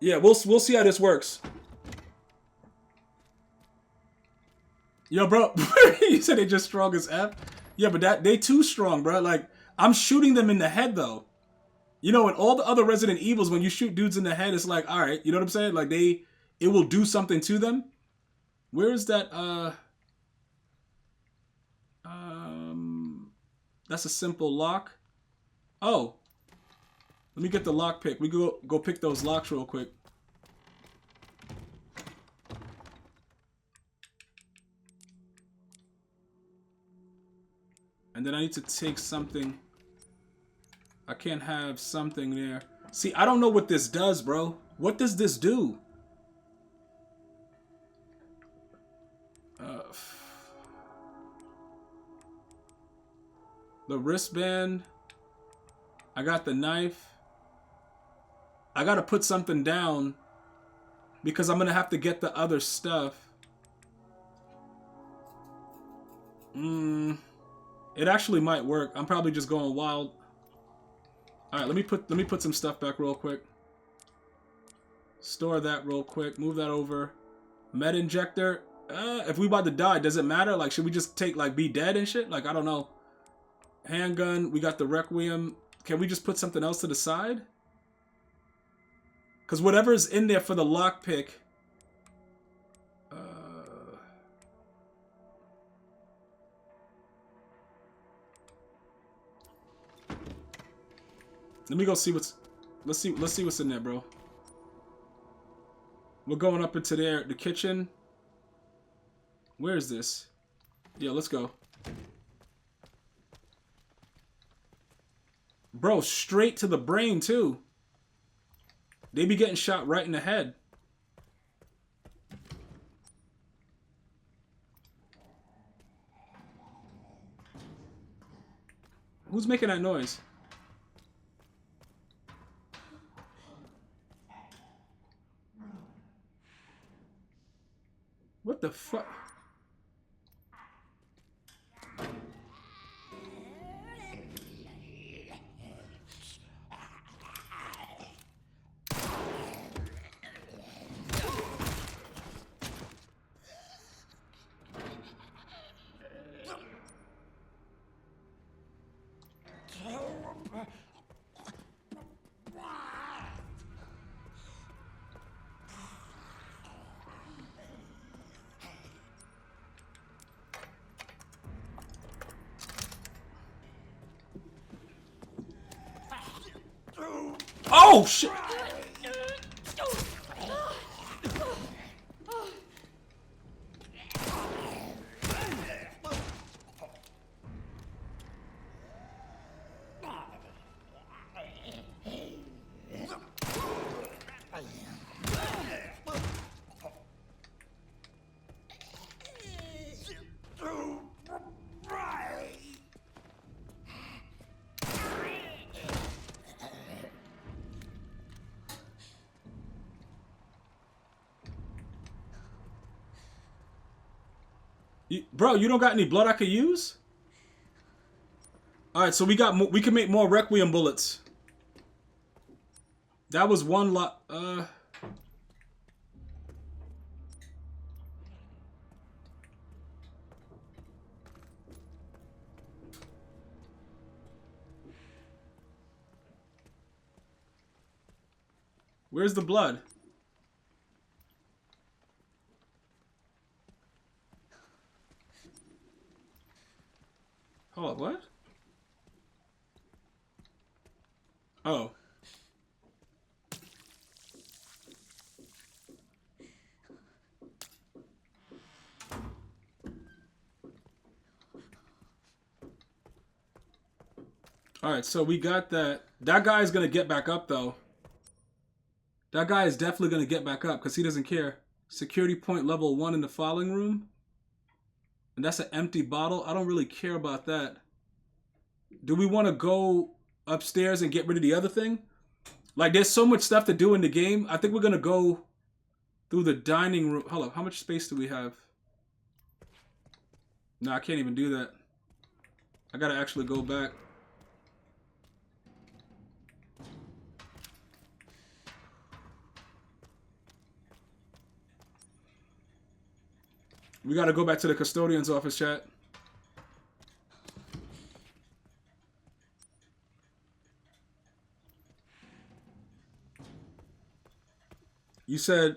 Yeah, we'll see how this works. Yo, bro, you said they just strong as F? Yeah, but they too strong, bro. Like, I'm shooting them in the head, though. You know, in all the other Resident Evils, when you shoot dudes in the head, it's like, all right, you know what I'm saying? Like, it will do something to them. Where is that, that's a simple lock. Oh. Let me get the lock pick. We go pick those locks real quick. And then I need to take something. I can't have something there. See, I don't know what this does, bro. What does this do? The wristband. I got the knife. I gotta put something down because I'm gonna have to get the other stuff. It actually might work. I'm probably just going wild. All right, let me put some stuff back real quick. Store that real quick. Move that over. Med injector. If we about to die, does it matter? Like, should we just take, like, be dead and shit? Like, I don't know. Handgun. We got the Requiem. Can we just put something else to the side? Because whatever's in there for the lockpick. Let me go see what's. Let's see what's in there, bro. We're going up into there, the kitchen. Where is this? Yeah, let's go. Bro, straight to the brain, too. They be getting shot right in the head. Who's making that noise? What the fuck? Oh shit! Bro, you don't got any blood I could use? All right, so we can make more Requiem bullets. That was one lot. Where's the blood? Hold up, what? Oh. All right, so we got that. That guy is gonna get back up though. That guy is definitely gonna get back up because he doesn't care. Security point level 1 in the filing room. And that's an empty bottle. I don't really care about that. Do we want to go upstairs and get rid of the other thing? Like, there's so much stuff to do in the game. I think we're gonna go through the dining room. Hold up, how much space do we have? No, I can't even do that. I gotta actually go back. We gotta go back to the custodian's office, chat. You said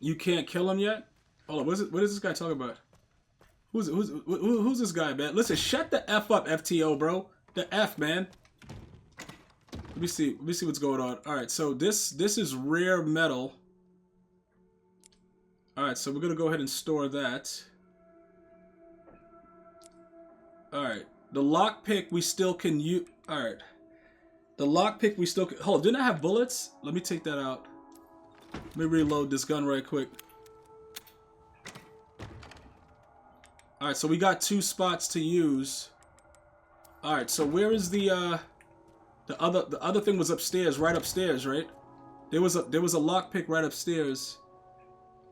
you can't kill him yet? Hold on, what is this guy talking about? Who's this guy, man? Listen, shut the F up, FTO, bro. The F, man. Let me see what's going on. All right, so this is rare metal. All right, so we're gonna go ahead and store that. All right, the lockpick we still can use. All right, the lockpick we still can. Hold, didn't I have bullets? Let me take that out. Let me reload this gun right quick. All right, so we got 2 spots to use. All right, so where is the other thing was upstairs, right upstairs, right? There was a lockpick right upstairs,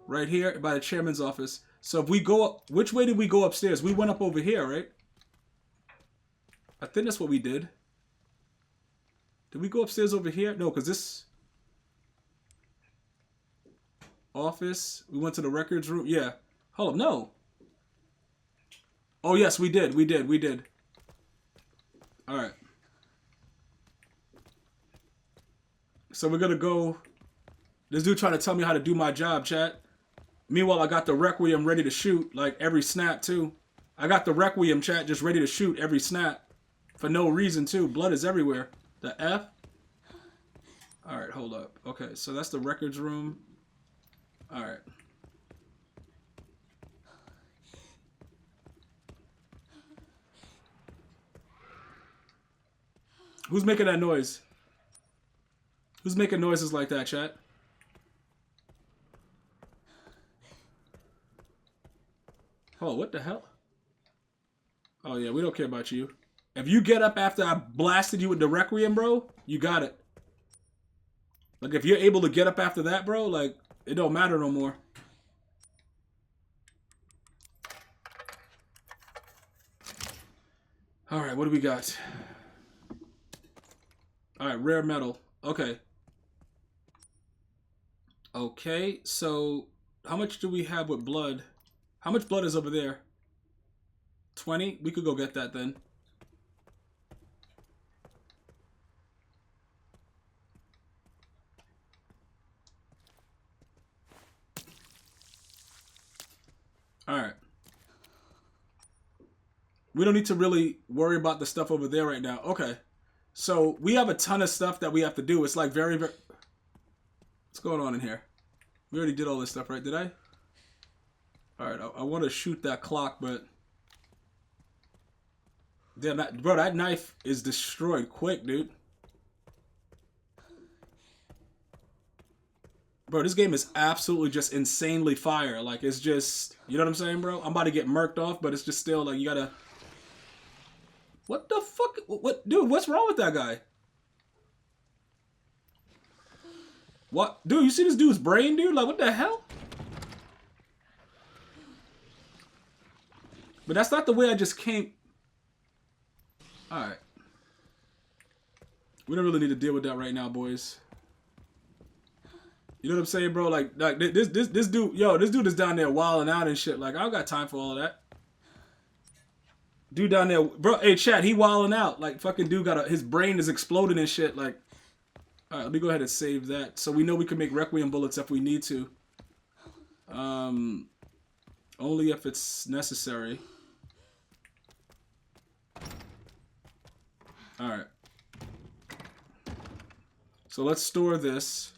right here by the chairman's office. So if we go up, which way did we go upstairs? We went up over here, right? I think that's what we did. Did we go upstairs over here? No, because this office. We went to the records room. Yeah. Hold up, no. Oh yes, we did. We did. All right. So we're gonna go. This dude trying to tell me how to do my job, chat. Meanwhile, I got the Requiem ready to shoot, like every snap too. I got the Requiem, chat, just ready to shoot every snap. For no reason too. Blood is everywhere. The F? Alright, hold up. Okay, so that's the records room. Alright. Who's making that noise? Who's making noises like that, chat? Oh, what the hell? Oh yeah, we don't care about you. If you get up after I blasted you with the Requiem, bro, you got it. Like, if you're able to get up after that, bro, like, it don't matter no more. Alright, what do we got? Alright, rare metal. Okay. Okay, so how much do we have with blood? How much blood is over there? 20? We could go get that then. Alright. We don't need to really worry about the stuff over there right now. Okay. So we have a ton of stuff that we have to do. It's like very... What's going on in here? We already did all this stuff, right? Did I? Alright, I want to shoot that clock, but... Damn, bro, that knife is destroyed quick, dude. Bro, this game is absolutely just insanely fire. Like, it's just... You know what I'm saying, bro? I'm about to get murked off, but it's just still, like, you gotta... What the fuck? What? Dude, what's wrong with that guy? What? Dude, you see this dude's brain, dude? Like, what the hell? But that's not the way I just came... Alright. We don't really need to deal with that right now, boys. You know what I'm saying, bro? Like this dude, yo, this dude is down there wilding out and shit. Like, I don't got time for all of that. Dude down there, bro, hey, chat, he wilding out. Like, fucking dude his brain is exploding and shit. Like, alright, let me go ahead and save that. So we know we can make Requiem bullets if we need to. Only if it's necessary. Alright. So let's store this.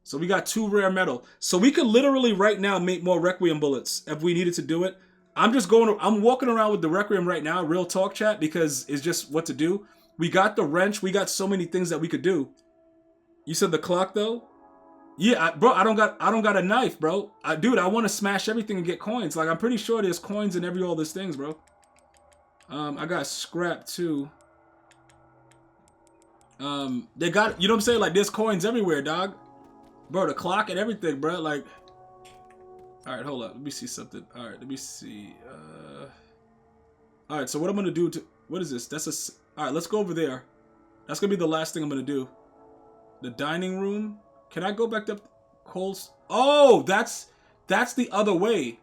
So we got 2 rare metal. So we could literally right now make more Requiem bullets if we needed to do it. I'm walking around with the Requiem right now, real talk chat, because it's just what to do. We got the wrench. We got so many things that we could do. You said the clock though? Yeah, bro, I don't got a knife, bro. Dude, I want to smash everything and get coins. Like, I'm pretty sure there's coins in all these things, bro. I got scrap too. They got, you know what I'm saying? Like, there's coins everywhere, dog. Bro, the clock and everything, bro. Like, all right, hold up. Let me see something. All right, let me see. All right, so what I'm gonna do to, what is this? All right, let's go over there. That's gonna be the last thing I'm gonna do. The dining room. Can I go back to Cole's? Oh, that's the other way.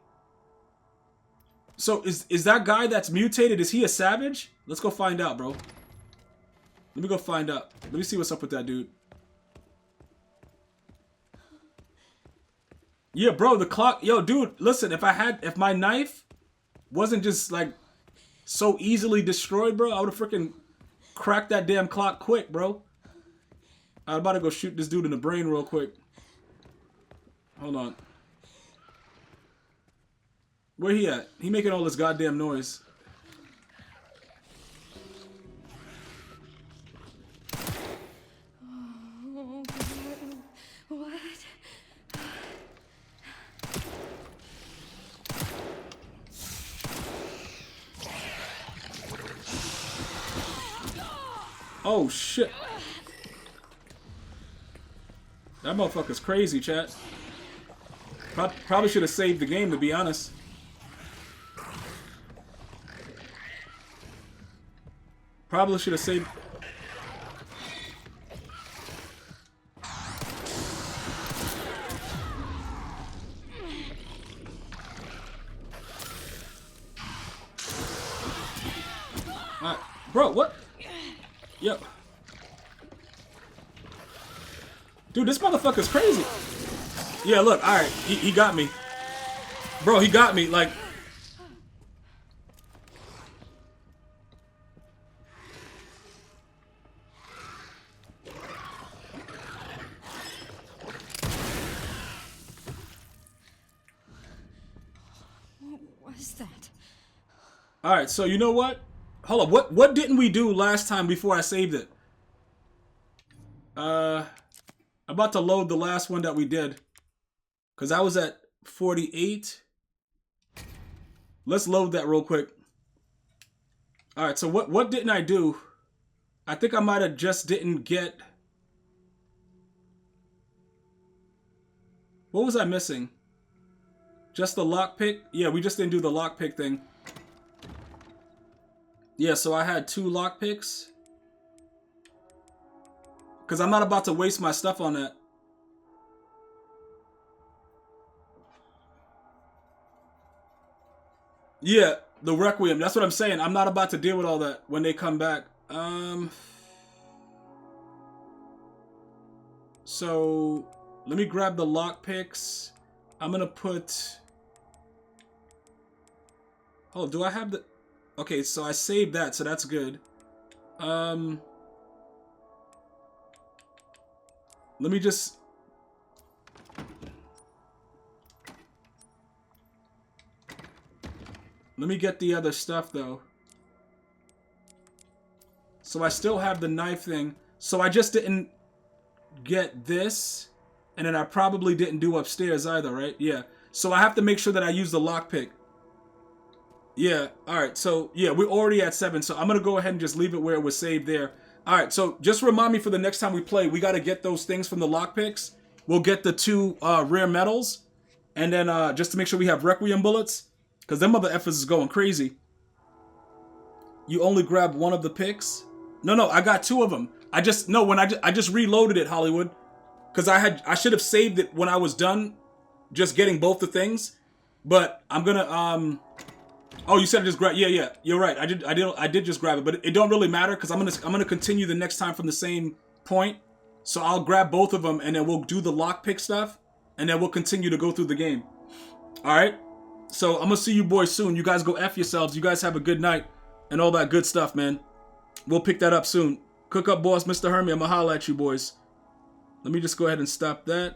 So is that guy that's mutated, is he a savage? Let's go find out, bro. Let me go find out. Let me see what's up with that dude. Yeah, bro, the clock. Yo, dude, listen, if my knife wasn't just like so easily destroyed, bro, I would have freaking cracked that damn clock quick, bro. I'm about to go shoot this dude in the brain real quick. Hold on. Where he at? He making all this goddamn noise. Oh, God. What? Oh, shit. That motherfucker's crazy, chat. Probably should have saved the game, to be honest. Probably should have saved... Bro, what? Yo. Dude, this motherfucker's crazy. Yeah, look, alright, he got me. Bro, he got me, like... What was that? Alright, so you know what? Hold up, what didn't we do last time before I saved it? I'm about to load the last one that we did. Because I was at 48. Let's load that real quick. Alright, so what didn't I do? I think I might have just didn't get... What was I missing? Just the lockpick? Yeah, we just didn't do the lockpick thing. Yeah, so I had 2 lockpicks. Because I'm not about to waste my stuff on that. Yeah, the Requiem. That's what I'm saying. I'm not about to deal with all that when they come back. So, let me grab the lockpicks. I'm going to put... Oh, do I have the... Okay, so I saved that, so that's good. Let me just... Let me get the other stuff, though. So I still have the knife thing. So I just didn't get this. And then I probably didn't do upstairs either, right? Yeah. So I have to make sure that I use the lockpick. Yeah, alright, so yeah, we're already at 7, so I'm gonna go ahead and just leave it where it was saved there. Alright, so just remind me for the next time we play, we gotta get those things from the lockpicks. We'll get the 2 rare metals, and then just to make sure we have Requiem bullets, because them other effers is going crazy. You only grab 1 of the picks? No, I got 2 of them. I just reloaded it, Hollywood, because I should have saved it when I was done, just getting both the things, but I'm gonna Oh, you said I just grab? Yeah. You're right. I did just grab it, but it don't really matter because I'm gonna continue the next time from the same point. So I'll grab both of them and then we'll do the lockpick stuff, and then we'll continue to go through the game. All right. So I'm gonna see you boys soon. You guys go F yourselves. You guys have a good night and all that good stuff, man. We'll pick that up soon. Cook up, boss, Mr. Hermie. I'm gonna holla at you boys. Let me just go ahead and stop that.